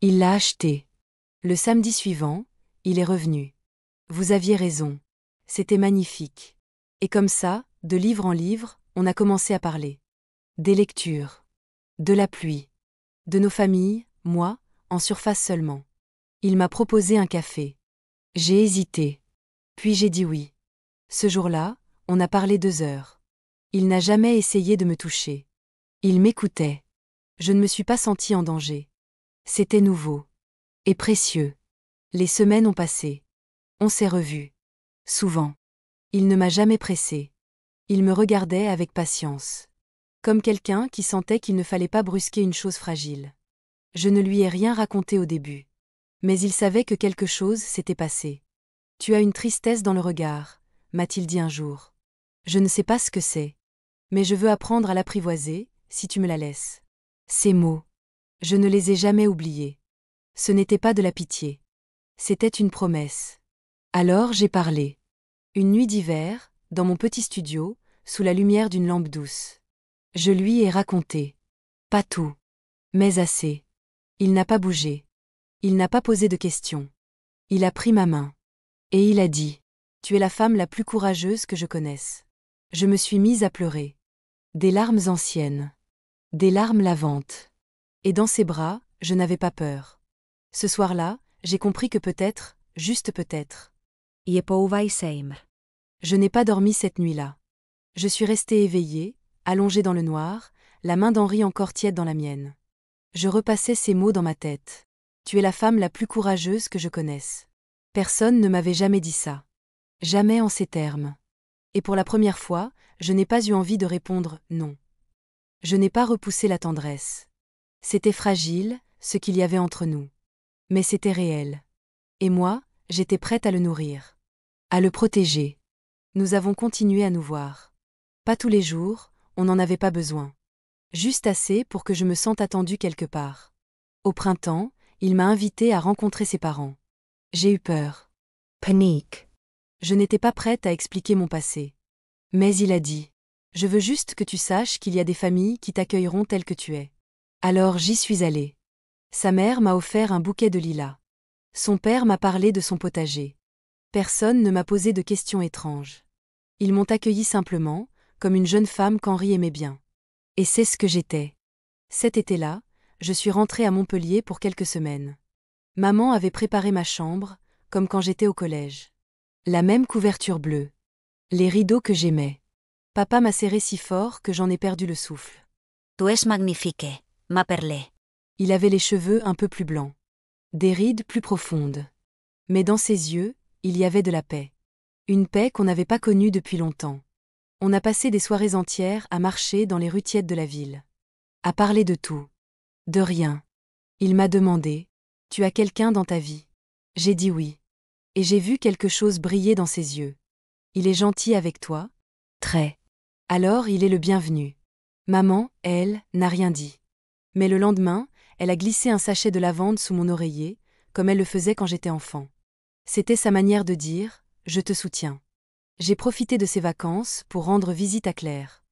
Il l'a acheté. Le samedi suivant, il est revenu. Vous aviez raison. C'était magnifique. Et comme ça, de livre en livre, on a commencé à parler. Des lectures. De la pluie. De nos familles, moi, en surface seulement. Il m'a proposé un café. J'ai hésité. Puis j'ai dit oui. Ce jour-là, on a parlé 2 heures. Il n'a jamais essayé de me toucher. Il m'écoutait. Je ne me suis pas sentie en danger. C'était nouveau. Et précieux. Les semaines ont passé. On s'est revus. Souvent. Il ne m'a jamais pressée. Il me regardait avec patience. Comme quelqu'un qui sentait qu'il ne fallait pas brusquer une chose fragile. Je ne lui ai rien raconté au début. Mais il savait que quelque chose s'était passé. « Tu as une tristesse dans le regard », m'a-t-il dit un jour. Je ne sais pas ce que c'est. Mais je veux apprendre à l'apprivoiser, si tu me la laisses. Ces mots. Je ne les ai jamais oubliés. Ce n'était pas de la pitié. C'était une promesse. Alors j'ai parlé. Une nuit d'hiver, dans mon petit studio, sous la lumière d'une lampe douce. Je lui ai raconté. Pas tout. Mais assez. Il n'a pas bougé. Il n'a pas posé de questions. Il a pris ma main. Et il a dit. Tu es la femme la plus courageuse que je connaisse. Je me suis mise à pleurer. Des larmes anciennes. Des larmes lavantes. Et dans ses bras, je n'avais pas peur. Ce soir-là, j'ai compris que peut-être, juste peut-être. Je pouvaj sejmr. Je n'ai pas dormi cette nuit-là. Je suis restée éveillée, allongée dans le noir, la main d'Henri encore tiède dans la mienne. Je repassais ces mots dans ma tête. Tu es la femme la plus courageuse que je connaisse. Personne ne m'avait jamais dit ça. Jamais en ces termes. Et pour la première fois, je n'ai pas eu envie de répondre non. Je n'ai pas repoussé la tendresse. C'était fragile, ce qu'il y avait entre nous. Mais c'était réel. Et moi, j'étais prête à le nourrir. À le protéger. Nous avons continué à nous voir. Pas tous les jours, on n'en avait pas besoin. Juste assez pour que je me sente attendue quelque part. Au printemps, il m'a invitée à rencontrer ses parents. J'ai eu peur. Panique. Je n'étais pas prête à expliquer mon passé. Mais il a dit. Je veux juste que tu saches qu'il y a des familles qui t'accueilleront tel que tu es. Alors j'y suis allée. Sa mère m'a offert un bouquet de lilas. Son père m'a parlé de son potager. Personne ne m'a posé de questions étranges. Ils m'ont accueillie simplement, comme une jeune femme qu'Henri aimait bien. Et c'est ce que j'étais. Cet été-là, je suis rentrée à Montpellier pour quelques semaines. Maman avait préparé ma chambre, comme quand j'étais au collège. La même couverture bleue. Les rideaux que j'aimais. Papa m'a serré si fort que j'en ai perdu le souffle. Tu es magnifique, ma perlé. Il avait les cheveux un peu plus blancs. Des rides plus profondes. Mais dans ses yeux, il y avait de la paix. Une paix qu'on n'avait pas connue depuis longtemps. On a passé des soirées entières à marcher dans les rues tièdes de la ville. À parler de tout. De rien. Il m'a demandé « Tu as quelqu'un dans ta vie ?» J'ai dit oui. Et j'ai vu quelque chose briller dans ses yeux. « Il est gentil avec toi ?» Très. Alors il est le bienvenu. Maman, elle, n'a rien dit. Mais le lendemain, elle a glissé un sachet de lavande sous mon oreiller, comme elle le faisait quand j'étais enfant. C'était sa manière de dire « Je te soutiens ». J'ai profité de ces vacances pour rendre visite à Claire.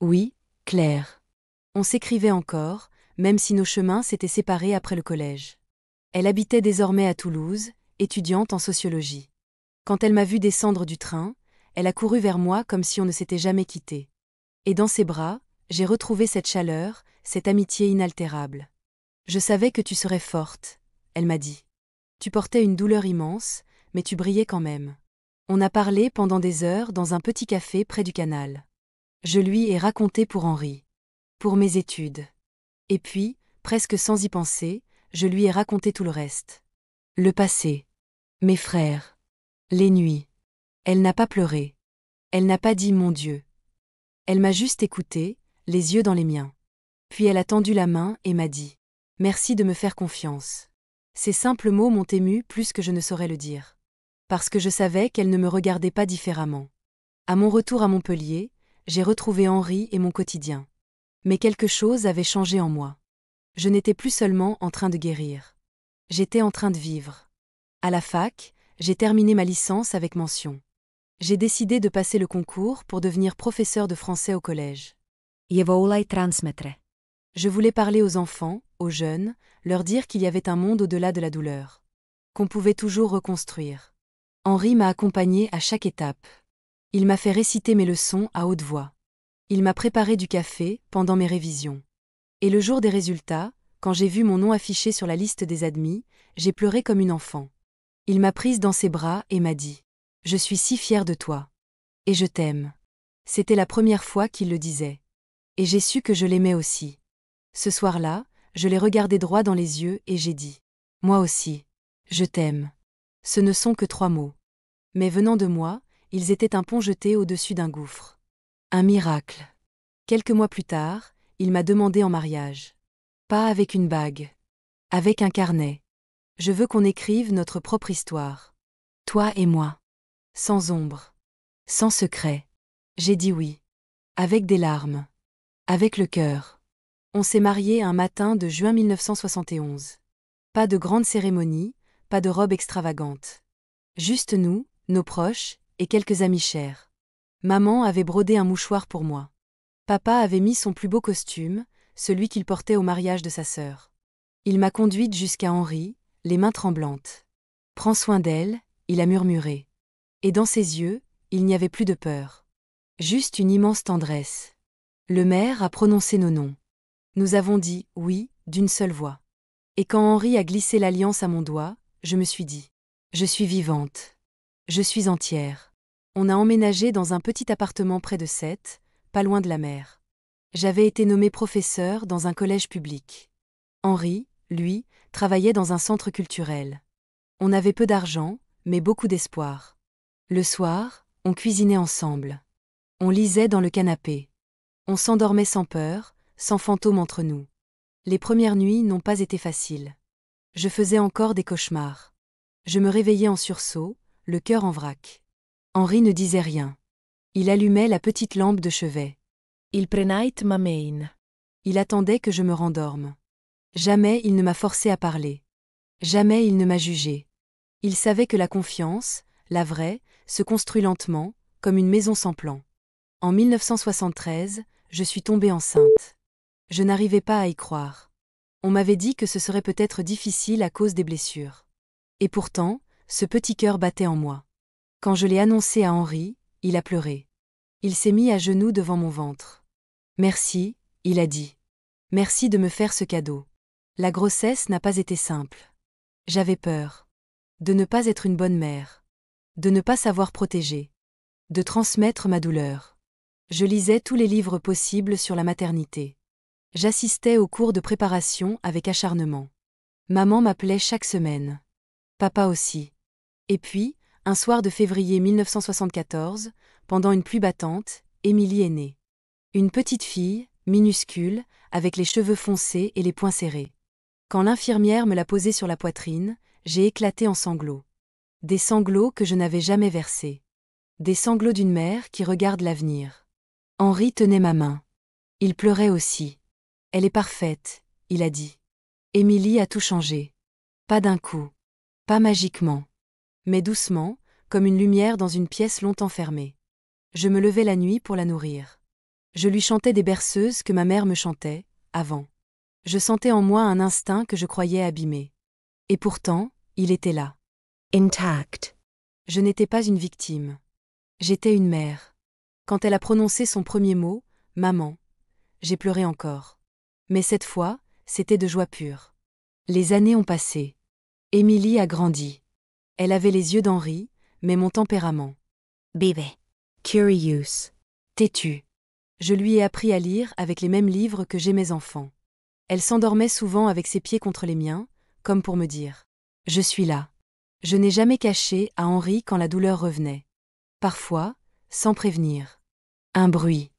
Oui, Claire. On s'écrivait encore, même si nos chemins s'étaient séparés après le collège. Elle habitait désormais à Toulouse, étudiante en sociologie. Quand elle m'a vu descendre du train, elle a couru vers moi comme si on ne s'était jamais quitté. Et dans ses bras, j'ai retrouvé cette chaleur, cette amitié inaltérable. Je savais que tu serais forte, elle m'a dit. Tu portais une douleur immense, mais tu brillais quand même. On a parlé pendant des heures dans un petit café près du canal. Je lui ai raconté pour Henri. Pour mes études. Et puis, presque sans y penser, je lui ai raconté tout le reste. Le passé. Mes frères. Les nuits. Elle n'a pas pleuré. Elle n'a pas dit mon Dieu. Elle m'a juste écouté, les yeux dans les miens. Puis elle a tendu la main et m'a dit « Merci de me faire confiance ». Ces simples mots m'ont ému plus que je ne saurais le dire. Parce que je savais qu'elle ne me regardait pas différemment. À mon retour à Montpellier, j'ai retrouvé Henri et mon quotidien. Mais quelque chose avait changé en moi. Je n'étais plus seulement en train de guérir. J'étais en train de vivre. À la fac, j'ai terminé ma licence avec mention. J'ai décidé de passer le concours pour devenir professeur de français au collège. Je voulais transmettre. Je voulais parler aux enfants, aux jeunes, leur dire qu'il y avait un monde au-delà de la douleur. Qu'on pouvait toujours reconstruire. Henri m'a accompagné à chaque étape. Il m'a fait réciter mes leçons à haute voix. Il m'a préparé du café pendant mes révisions. Et le jour des résultats, quand j'ai vu mon nom affiché sur la liste des admis, j'ai pleuré comme une enfant. Il m'a prise dans ses bras et m'a dit « Je suis si fière de toi. Et je t'aime. » C'était la première fois qu'il le disait. Et j'ai su que je l'aimais aussi. Ce soir-là, je l'ai regardé droit dans les yeux et j'ai dit « Moi aussi. Je t'aime. » Ce ne sont que 3 mots. Mais venant de moi, ils étaient un pont jeté au-dessus d'un gouffre. Un miracle. Quelques mois plus tard, il m'a demandé en mariage. Pas avec une bague. Avec un carnet. Je veux qu'on écrive notre propre histoire. Toi et moi. Sans ombre. Sans secret. J'ai dit oui. Avec des larmes. Avec le cœur. On s'est mariés un matin de juin 1971. Pas de grande cérémonie, pas de robe extravagante. Juste nous, nos proches, et quelques amis chers. Maman avait brodé un mouchoir pour moi. Papa avait mis son plus beau costume, celui qu'il portait au mariage de sa sœur. Il m'a conduite jusqu'à Henri, les mains tremblantes. « Prends soin d'elle », il a murmuré. Et dans ses yeux, il n'y avait plus de peur. Juste une immense tendresse. Le maire a prononcé nos noms. Nous avons dit « oui » d'une seule voix. Et quand Henri a glissé l'alliance à mon doigt, je me suis dit « Je suis vivante. Je suis entière. » On a emménagé dans un petit appartement près de Sète, pas loin de la mer. J'avais été nommée professeur dans un collège public. Henri, lui, travaillait dans un centre culturel. On avait peu d'argent, mais beaucoup d'espoir. Le soir, on cuisinait ensemble. On lisait dans le canapé. On s'endormait sans peur, sans fantôme entre nous. Les premières nuits n'ont pas été faciles. Je faisais encore des cauchemars. Je me réveillais en sursaut, le cœur en vrac. Henri ne disait rien. Il allumait la petite lampe de chevet. Il prenait ma main. Il attendait que je me rendorme. Jamais il ne m'a forcé à parler. Jamais il ne m'a jugé. Il savait que la confiance, la vraie, se construit lentement, comme une maison sans plan. En 1973, je suis tombée enceinte. Je n'arrivais pas à y croire. On m'avait dit que ce serait peut-être difficile à cause des blessures. Et pourtant, ce petit cœur battait en moi. Quand je l'ai annoncé à Henri, il a pleuré. Il s'est mis à genoux devant mon ventre. Merci, il a dit. Merci de me faire ce cadeau. La grossesse n'a pas été simple. J'avais peur. De ne pas être une bonne mère. De ne pas savoir protéger. De transmettre ma douleur. Je lisais tous les livres possibles sur la maternité. J'assistais aux cours de préparation avec acharnement. Maman m'appelait chaque semaine. Papa aussi. Et puis, un soir de février 1974, pendant une pluie battante, Émilie est née. Une petite fille, minuscule, avec les cheveux foncés et les poings serrés. Quand l'infirmière me l'a posée sur la poitrine, j'ai éclaté en sanglots. Des sanglots que je n'avais jamais versés. Des sanglots d'une mère qui regarde l'avenir. Henri tenait ma main. Il pleurait aussi. Elle est parfaite, il a dit. Émilie a tout changé. Pas d'un coup. Pas magiquement. Mais doucement, comme une lumière dans une pièce longtemps fermée. Je me levais la nuit pour la nourrir. Je lui chantais des berceuses que ma mère me chantait, avant. Je sentais en moi un instinct que je croyais abîmé. Et pourtant, il était là. Intact. Je n'étais pas une victime. J'étais une mère. Quand elle a prononcé son premier mot, maman, j'ai pleuré encore. Mais cette fois, c'était de joie pure. Les années ont passé. Émilie a grandi. Elle avait les yeux d'Henri, mais mon tempérament. Vive. Curious. Têtue. Je lui ai appris à lire avec les mêmes livres que j'ai mes enfants. Elle s'endormait souvent avec ses pieds contre les miens, comme pour me dire « Je suis là ». Je n'ai jamais caché à Henri quand la douleur revenait. Parfois, sans prévenir. Un bruit.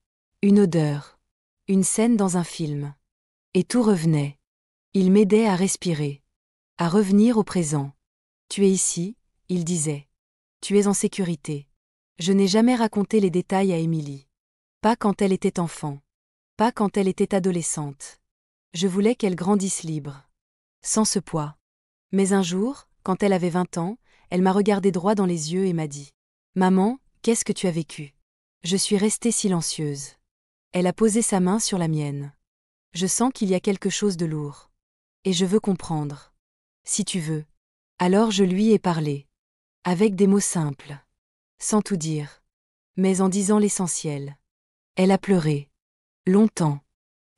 Une odeur. Une scène dans un film. Et tout revenait. Il m'aidait à respirer. À revenir au présent. Tu es ici, il disait. Tu es en sécurité. Je n'ai jamais raconté les détails à Émilie. Pas quand elle était enfant. Pas quand elle était adolescente. Je voulais qu'elle grandisse libre. Sans ce poids. Mais un jour, quand elle avait 20 ans, elle m'a regardé droit dans les yeux et m'a dit « Maman, qu'est-ce que tu as vécu ?» Je suis restée silencieuse. Elle a posé sa main sur la mienne. Je sens qu'il y a quelque chose de lourd. Et je veux comprendre. Si tu veux. Alors je lui ai parlé. Avec des mots simples. Sans tout dire. Mais en disant l'essentiel. Elle a pleuré. Longtemps.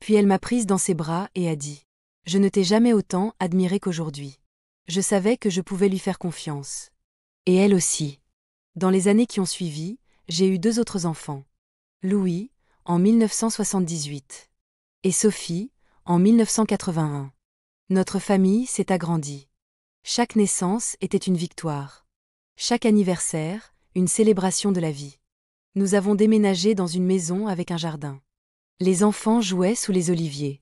Puis elle m'a prise dans ses bras et a dit « Je ne t'ai jamais autant admirée qu'aujourd'hui. » Je savais que je pouvais lui faire confiance. Et elle aussi. Dans les années qui ont suivi, j'ai eu 2 autres enfants. Louis, en 1978. Et Sophie, en 1981. Notre famille s'est agrandie. Chaque naissance était une victoire. Chaque anniversaire, une célébration de la vie. Nous avons déménagé dans une maison avec un jardin. Les enfants jouaient sous les oliviers.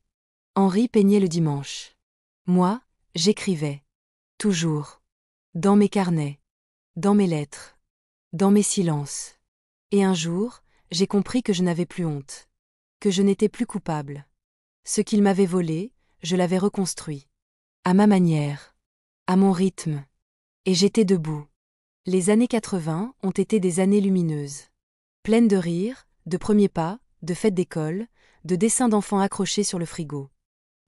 Henri peignait le dimanche. Moi, j'écrivais. Toujours. Dans mes carnets. Dans mes lettres. Dans mes silences. Et un jour, j'ai compris que je n'avais plus honte. Que je n'étais plus coupable. Ce qu'il m'avait volé, je l'avais reconstruit. À ma manière. À mon rythme. Et j'étais debout. Les années 80 ont été des années lumineuses. Pleines de rires, de premiers pas, de fêtes d'école, de dessins d'enfants accrochés sur le frigo.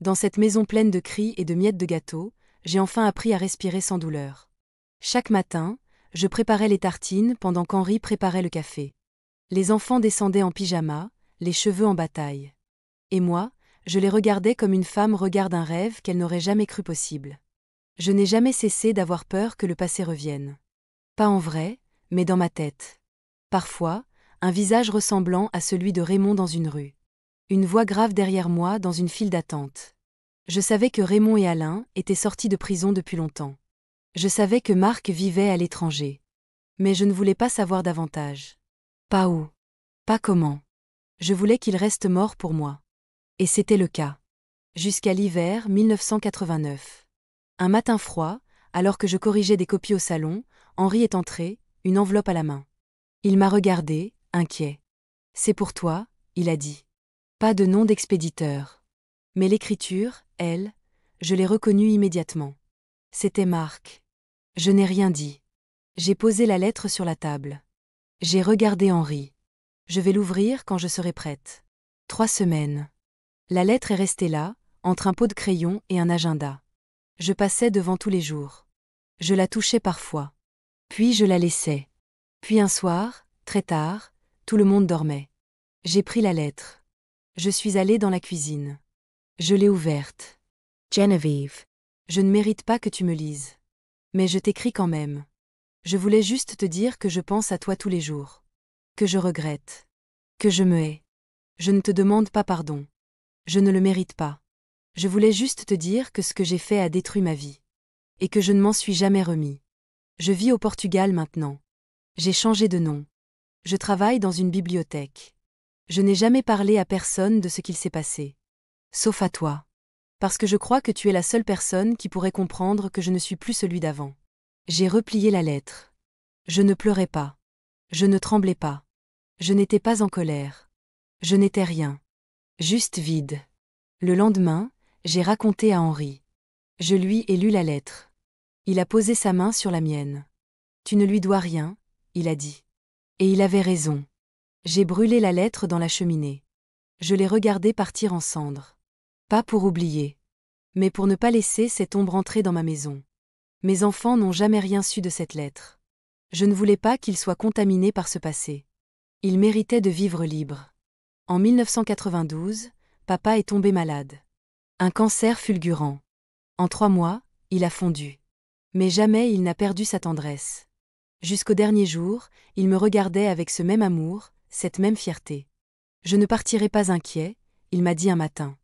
Dans cette maison pleine de cris et de miettes de gâteau, j'ai enfin appris à respirer sans douleur. Chaque matin, je préparais les tartines pendant qu'Henri préparait le café. Les enfants descendaient en pyjama, les cheveux en bataille. Et moi, je les regardais comme une femme regarde un rêve qu'elle n'aurait jamais cru possible. Je n'ai jamais cessé d'avoir peur que le passé revienne. Pas en vrai, mais dans ma tête. Parfois, un visage ressemblant à celui de Raymond dans une rue. Une voix grave derrière moi dans une file d'attente. Je savais que Raymond et Alain étaient sortis de prison depuis longtemps. Je savais que Marc vivait à l'étranger. Mais je ne voulais pas savoir davantage. Pas où. Pas comment. Je voulais qu'il reste mort pour moi. Et c'était le cas. Jusqu'à l'hiver 1989. Un matin froid, alors que je corrigeais des copies au salon, Henri est entré, une enveloppe à la main. Il m'a regardé, inquiet. « C'est pour toi », il a dit. Pas de nom d'expéditeur. Mais l'écriture, elle, je l'ai reconnue immédiatement. C'était Marc. Je n'ai rien dit. J'ai posé la lettre sur la table. J'ai regardé Henri. Je vais l'ouvrir quand je serai prête. 3 semaines. La lettre est restée là, entre un pot de crayon et un agenda. Je passais devant tous les jours. Je la touchais parfois. Puis je la laissais. Puis un soir, très tard, tout le monde dormait. J'ai pris la lettre. Je suis allée dans la cuisine. Je l'ai ouverte. Genevieve. Je ne mérite pas que tu me lises. Mais je t'écris quand même. Je voulais juste te dire que je pense à toi tous les jours. Que je regrette. Que je me hais. Je ne te demande pas pardon. Je ne le mérite pas. Je voulais juste te dire que ce que j'ai fait a détruit ma vie. Et que je ne m'en suis jamais remis. Je vis au Portugal maintenant. J'ai changé de nom. Je travaille dans une bibliothèque. Je n'ai jamais parlé à personne de ce qu'il s'est passé. Sauf à toi. Parce que je crois que tu es la seule personne qui pourrait comprendre que je ne suis plus celui d'avant. J'ai replié la lettre. Je ne pleurais pas. Je ne tremblais pas. Je n'étais pas en colère. Je n'étais rien. Juste vide. Le lendemain, j'ai raconté à Henri. Je lui ai lu la lettre. Il a posé sa main sur la mienne. Tu ne lui dois rien, il a dit. Et il avait raison. J'ai brûlé la lettre dans la cheminée. Je l'ai regardée partir en cendres. Pas pour oublier. Mais pour ne pas laisser cette ombre entrer dans ma maison. Mes enfants n'ont jamais rien su de cette lettre. Je ne voulais pas qu'ils soient contaminés par ce passé. Ils méritaient de vivre libres. En 1992, papa est tombé malade. Un cancer fulgurant. En 3 mois, il a fondu. Mais jamais il n'a perdu sa tendresse. Jusqu'au dernier jour, il me regardait avec ce même amour, cette même fierté. Je ne partirai pas inquiet, il m'a dit un matin.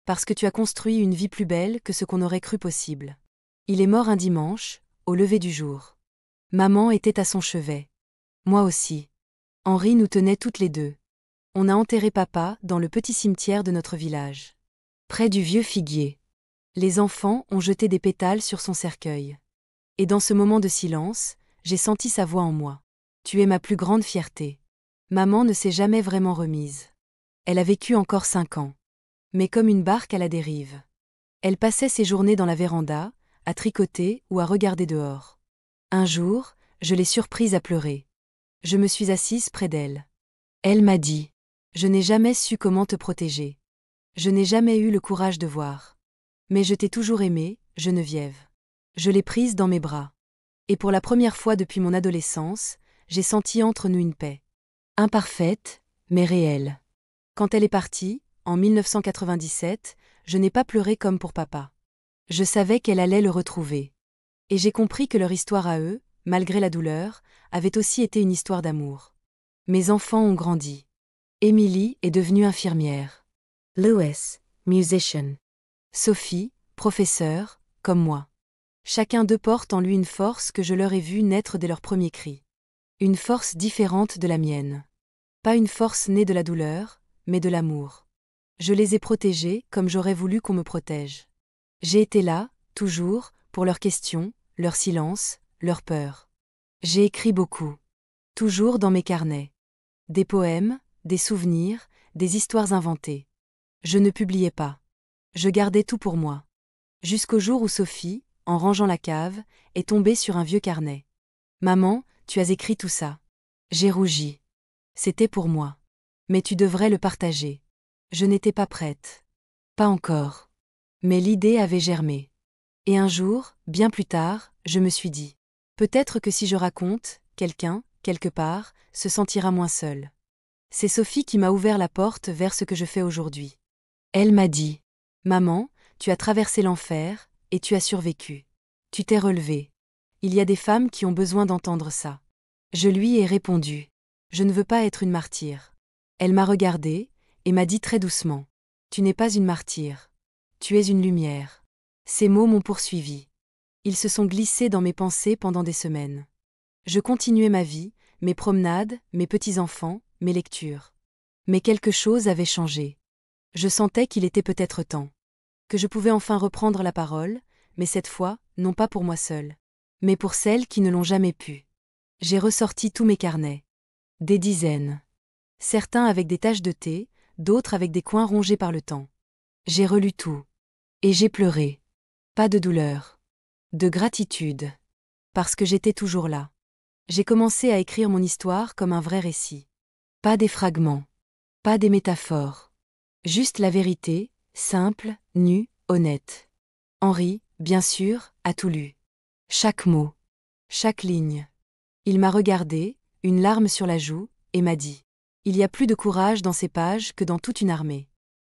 Parce que tu as construit une vie plus belle que ce qu'on aurait cru possible. Il est mort un dimanche, au lever du jour. Maman était à son chevet. Moi aussi. Henri nous tenait toutes les deux. On a enterré papa dans le petit cimetière de notre village. Près du vieux figuier. Les enfants ont jeté des pétales sur son cercueil. Et dans ce moment de silence, j'ai senti sa voix en moi. Tu es ma plus grande fierté. Maman ne s'est jamais vraiment remise. Elle a vécu encore 5 ans. Mais comme une barque à la dérive. Elle passait ses journées dans la véranda, à tricoter ou à regarder dehors. Un jour, je l'ai surprise à pleurer. Je me suis assise près d'elle. Elle m'a dit « Je n'ai jamais su comment te protéger. Je n'ai jamais eu le courage de voir. Mais je t'ai toujours aimée, Geneviève. » Je l'ai prise dans mes bras. Et pour la première fois depuis mon adolescence, j'ai senti entre nous une paix. Imparfaite, mais réelle. Quand elle est partie, en 1997, je n'ai pas pleuré comme pour papa. Je savais qu'elle allait le retrouver. Et j'ai compris que leur histoire à eux, malgré la douleur, avait aussi été une histoire d'amour. Mes enfants ont grandi. Émilie est devenue infirmière. Louis, musician. Sophie, professeure, comme moi. Chacun d'eux porte en lui une force que je leur ai vue naître dès leur premier cri. Une force différente de la mienne. Pas une force née de la douleur, mais de l'amour. Je les ai protégés comme j'aurais voulu qu'on me protège. J'ai été là, toujours, pour leurs questions, leurs silences, leurs peurs. J'ai écrit beaucoup. Toujours dans mes carnets. Des poèmes, des souvenirs, des histoires inventées. Je ne publiais pas. Je gardais tout pour moi. Jusqu'au jour où Sophie, en rangeant la cave, est tombée sur un vieux carnet. « Maman, tu as écrit tout ça. » J'ai rougi. C'était pour moi. Mais tu devrais le partager. Je n'étais pas prête. Pas encore. Mais l'idée avait germé. Et un jour, bien plus tard, je me suis dit. Peut-être que si je raconte, quelqu'un, quelque part, se sentira moins seul. C'est Sophie qui m'a ouvert la porte vers ce que je fais aujourd'hui. Elle m'a dit. Maman, tu as traversé l'enfer, et tu as survécu. Tu t'es relevée. Il y a des femmes qui ont besoin d'entendre ça. Je lui ai répondu. Je ne veux pas être une martyre. Elle m'a regardée, et m'a dit très doucement. Tu n'es pas une martyre. Tu es une lumière. Ces mots m'ont poursuivi. Ils se sont glissés dans mes pensées pendant des semaines. Je continuais ma vie, mes promenades, mes petits-enfants, mes lectures. Mais quelque chose avait changé. Je sentais qu'il était peut-être temps. Que je pouvais enfin reprendre la parole, mais cette fois, non pas pour moi seule, mais pour celles qui ne l'ont jamais pu. J'ai ressorti tous mes carnets. Des dizaines. Certains avec des taches de thé, d'autres avec des coins rongés par le temps. J'ai relu tout. Et j'ai pleuré. Pas de douleur. De gratitude. Parce que j'étais toujours là. J'ai commencé à écrire mon histoire comme un vrai récit. Pas des fragments. Pas des métaphores. Juste la vérité, simple, nue, honnête. Henri, bien sûr, a tout lu. Chaque mot. Chaque ligne. Il m'a regardé, une larme sur la joue, et m'a dit. Il y a plus de courage dans ces pages que dans toute une armée.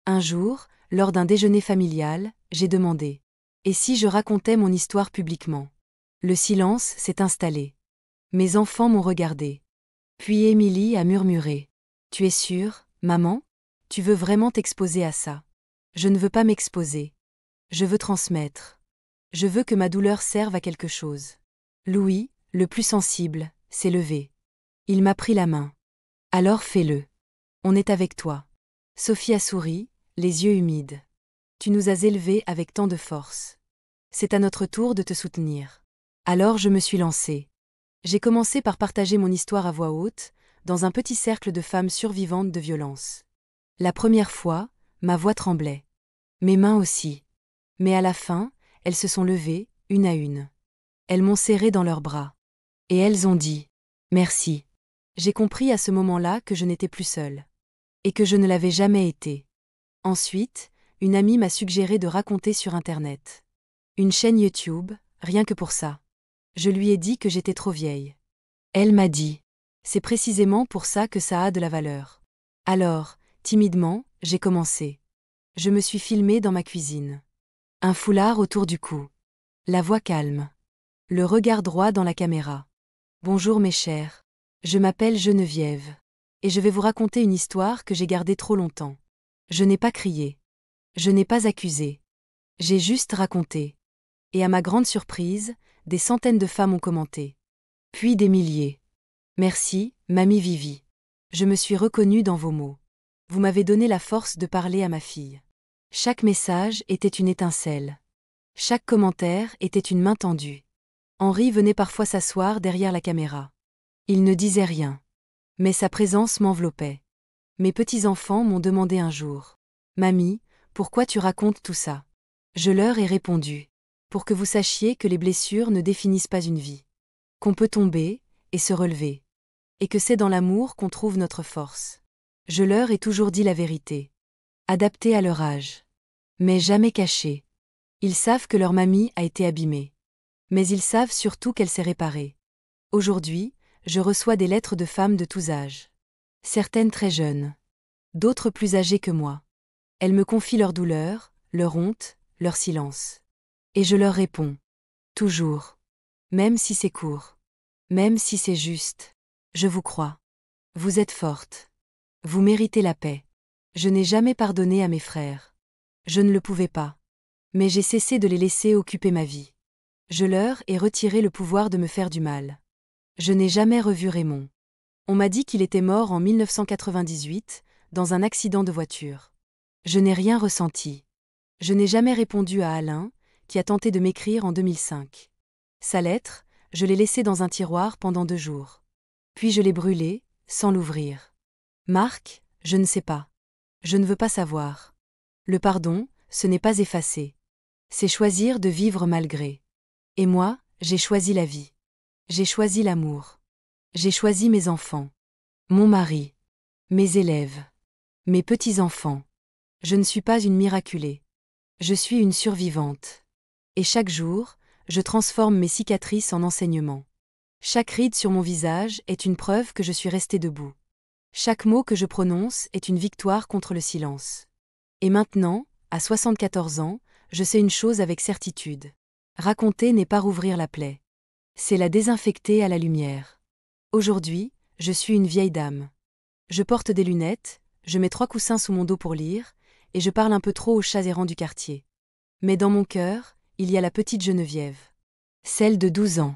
Un jour, lors d'un déjeuner familial, j'ai demandé. Et si je racontais mon histoire publiquement? Le silence s'est installé. Mes enfants m'ont regardé. Puis Émilie a murmuré. Tu es sûre, maman? Tu veux vraiment t'exposer à ça? Je ne veux pas m'exposer. Je veux transmettre. Je veux que ma douleur serve à quelque chose. Louis, le plus sensible, s'est levé. Il m'a pris la main. Alors fais-le. On est avec toi. Sophie a souri, les yeux humides. Tu nous as élevés avec tant de force. C'est à notre tour de te soutenir. Alors je me suis lancée. J'ai commencé par partager mon histoire à voix haute, dans un petit cercle de femmes survivantes de violences. La première fois, ma voix tremblait. Mes mains aussi. Mais à la fin, elles se sont levées, une à une. Elles m'ont serrée dans leurs bras. Et elles ont dit « Merci ». J'ai compris à ce moment-là que je n'étais plus seule. Et que je ne l'avais jamais été. Ensuite, une amie m'a suggéré de raconter sur Internet. Une chaîne YouTube, rien que pour ça. Je lui ai dit que j'étais trop vieille. Elle m'a dit « C'est précisément pour ça que ça a de la valeur ». Alors, timidement, j'ai commencé. Je me suis filmée dans ma cuisine. Un foulard autour du cou. La voix calme. Le regard droit dans la caméra. Bonjour mes chers. Je m'appelle Geneviève. Et je vais vous raconter une histoire que j'ai gardée trop longtemps. Je n'ai pas crié. Je n'ai pas accusé. J'ai juste raconté. Et à ma grande surprise, des centaines de femmes ont commenté. Puis des milliers. Merci, mamie Vivi. Je me suis reconnue dans vos mots. Vous m'avez donné la force de parler à ma fille. Chaque message était une étincelle. Chaque commentaire était une main tendue. Henri venait parfois s'asseoir derrière la caméra. Il ne disait rien. Mais sa présence m'enveloppait. Mes petits-enfants m'ont demandé un jour. « Mamie, pourquoi tu racontes tout ça ?» Je leur ai répondu. Pour que vous sachiez que les blessures ne définissent pas une vie. Qu'on peut tomber, et se relever. Et que c'est dans l'amour qu'on trouve notre force. Je leur ai toujours dit la vérité. Adaptée à leur âge. Mais jamais cachée. Ils savent que leur mamie a été abîmée. Mais ils savent surtout qu'elle s'est réparée. Aujourd'hui, je reçois des lettres de femmes de tous âges. Certaines très jeunes. D'autres plus âgées que moi. Elles me confient leur douleur, leur honte, leur silence. Et je leur réponds. Toujours. Même si c'est court. Même si c'est juste. Je vous crois. Vous êtes forte. Vous méritez la paix. Je n'ai jamais pardonné à mes frères. Je ne le pouvais pas. Mais j'ai cessé de les laisser occuper ma vie. Je leur ai retiré le pouvoir de me faire du mal. Je n'ai jamais revu Raymond. On m'a dit qu'il était mort en 1998, dans un accident de voiture. Je n'ai rien ressenti. Je n'ai jamais répondu à Alain, qui a tenté de m'écrire en 2005. Sa lettre, je l'ai laissée dans un tiroir pendant 2 jours. Puis je l'ai brûlée, sans l'ouvrir. Marc, je ne sais pas. Je ne veux pas savoir. Le pardon, ce n'est pas effacer. C'est choisir de vivre malgré. Et moi, j'ai choisi la vie. J'ai choisi l'amour. J'ai choisi mes enfants. Mon mari. Mes élèves. Mes petits-enfants. Je ne suis pas une miraculée. Je suis une survivante. Et chaque jour, je transforme mes cicatrices en enseignements. Chaque ride sur mon visage est une preuve que je suis restée debout. Chaque mot que je prononce est une victoire contre le silence. Et maintenant, à 74 ans, je sais une chose avec certitude. Raconter n'est pas rouvrir la plaie. C'est la désinfecter à la lumière. Aujourd'hui, je suis une vieille dame. Je porte des lunettes, je mets 3 coussins sous mon dos pour lire, et je parle un peu trop aux chats errants du quartier. Mais dans mon cœur, il y a la petite Geneviève. Celle de 12 ans.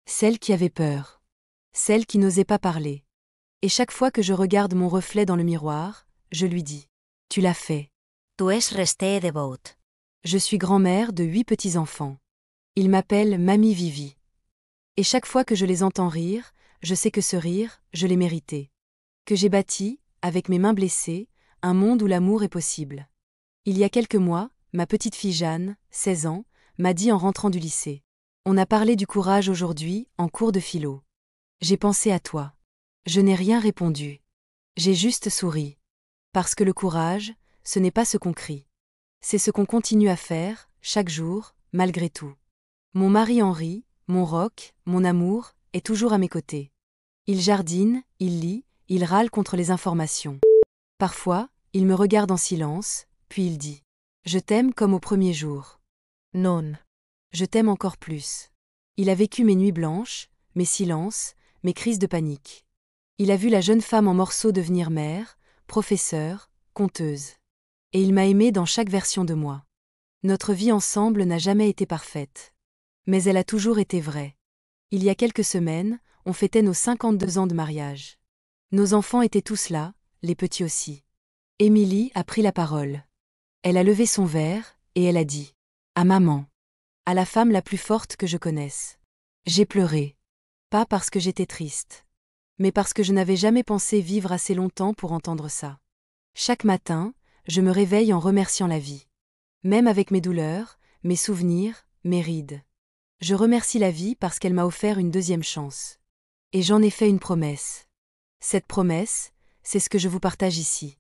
Celle qui avait peur. Celle qui n'osait pas parler. Et chaque fois que je regarde mon reflet dans le miroir, je lui dis « Tu l'as fait ». Tu es restée devote. Je suis grand-mère de 8 petits-enfants. Ils m'appellent Mamie Vivi. Et chaque fois que je les entends rire, je sais que ce rire, je l'ai mérité. Que j'ai bâti, avec mes mains blessées, un monde où l'amour est possible. Il y a quelques mois, ma petite fille Jeanne, 16 ans, m'a dit en rentrant du lycée. On a parlé du courage aujourd'hui, en cours de philo. J'ai pensé à toi. Je n'ai rien répondu. J'ai juste souri. Parce que le courage, ce n'est pas ce qu'on crie. C'est ce qu'on continue à faire, chaque jour, malgré tout. Mon mari Henri, mon roc, mon amour, est toujours à mes côtés. Il jardine, il lit, il râle contre les informations. Parfois, il me regarde en silence, puis il dit « Je t'aime comme au premier jour. Non. Je t'aime encore plus. » Il a vécu mes nuits blanches, mes silences, mes crises de panique. Il a vu la jeune femme en morceaux devenir mère, professeure, conteuse. Et il m'a aimée dans chaque version de moi. Notre vie ensemble n'a jamais été parfaite. Mais elle a toujours été vraie. Il y a quelques semaines, on fêtait nos 52 ans de mariage. Nos enfants étaient tous là, les petits aussi. Émilie a pris la parole. Elle a levé son verre, et elle a dit « À maman. À la femme la plus forte que je connaisse. » J'ai pleuré. Pas parce que j'étais triste. Mais parce que je n'avais jamais pensé vivre assez longtemps pour entendre ça. Chaque matin, je me réveille en remerciant la vie. Même avec mes douleurs, mes souvenirs, mes rides. Je remercie la vie parce qu'elle m'a offert une deuxième chance. Et j'en ai fait une promesse. Cette promesse, c'est ce que je vous partage ici.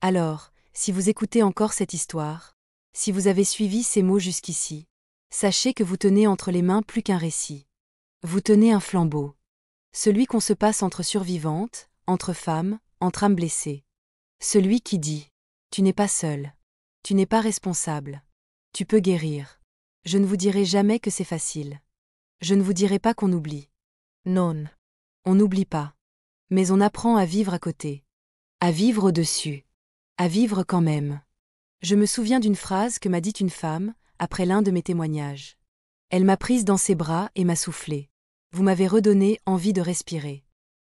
Alors, si vous écoutez encore cette histoire, si vous avez suivi ces mots jusqu'ici, sachez que vous tenez entre les mains plus qu'un récit. Vous tenez un flambeau. Celui qu'on se passe entre survivantes, entre femmes, entre âmes blessées. Celui qui dit « Tu n'es pas seul. Tu n'es pas responsable. Tu peux guérir. Je ne vous dirai jamais que c'est facile. Je ne vous dirai pas qu'on oublie. Non. On n'oublie pas. Mais on apprend à vivre à côté. À vivre au-dessus. À vivre quand même. » Je me souviens d'une phrase que m'a dite une femme, après l'un de mes témoignages. Elle m'a prise dans ses bras et m'a soufflé. « Vous m'avez redonné envie de respirer. »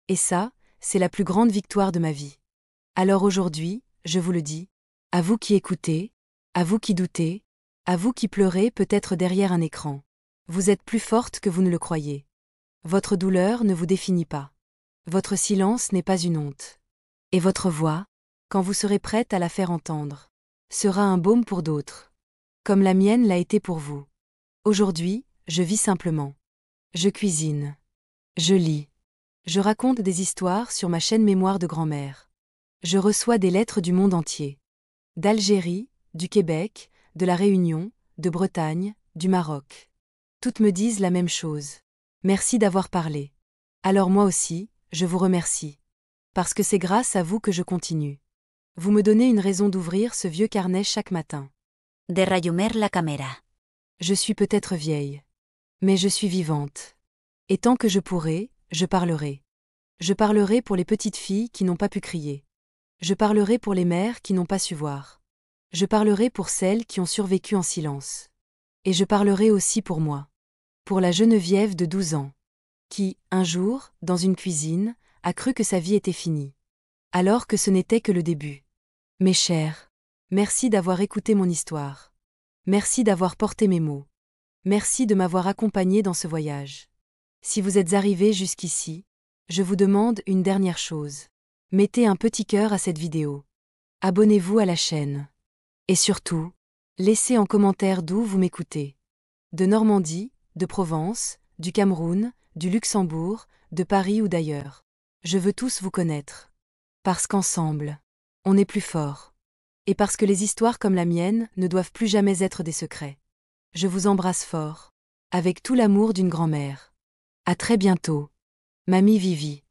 Et ça, c'est la plus grande victoire de ma vie. Alors aujourd'hui, je vous le dis, à vous qui écoutez, à vous qui doutez, à vous qui pleurez peut-être derrière un écran. Vous êtes plus forte que vous ne le croyez. Votre douleur ne vous définit pas. Votre silence n'est pas une honte. Et votre voix, quand vous serez prête à la faire entendre, sera un baume pour d'autres. Comme la mienne l'a été pour vous. Aujourd'hui, je vis simplement. Je cuisine. Je lis. Je raconte des histoires sur ma chaîne Mémoire de grand-mère. Je reçois des lettres du monde entier. D'Algérie, du Québec, de la Réunion, de Bretagne, du Maroc. Toutes me disent la même chose. Merci d'avoir parlé. Alors moi aussi, je vous remercie. Parce que c'est grâce à vous que je continue. Vous me donnez une raison d'ouvrir ce vieux carnet chaque matin. De rayumer la camera. Je suis peut-être vieille. Mais je suis vivante. Et tant que je pourrai, je parlerai. Je parlerai pour les petites filles qui n'ont pas pu crier. Je parlerai pour les mères qui n'ont pas su voir. Je parlerai pour celles qui ont survécu en silence. Et je parlerai aussi pour moi. Pour la Geneviève de 12 ans. Qui, un jour, dans une cuisine, a cru que sa vie était finie. Alors que ce n'était que le début. Mes chers, merci d'avoir écouté mon histoire. Merci d'avoir porté mes mots. Merci de m'avoir accompagné dans ce voyage. Si vous êtes arrivés jusqu'ici, je vous demande une dernière chose. Mettez un petit cœur à cette vidéo. Abonnez-vous à la chaîne. Et surtout, laissez en commentaire d'où vous m'écoutez. De Normandie, de Provence, du Cameroun, du Luxembourg, de Paris ou d'ailleurs. Je veux tous vous connaître. Parce qu'ensemble, on est plus fort. Et parce que les histoires comme la mienne ne doivent plus jamais être des secrets. Je vous embrasse fort, avec tout l'amour d'une grand-mère. À très bientôt. Mamie Vivi.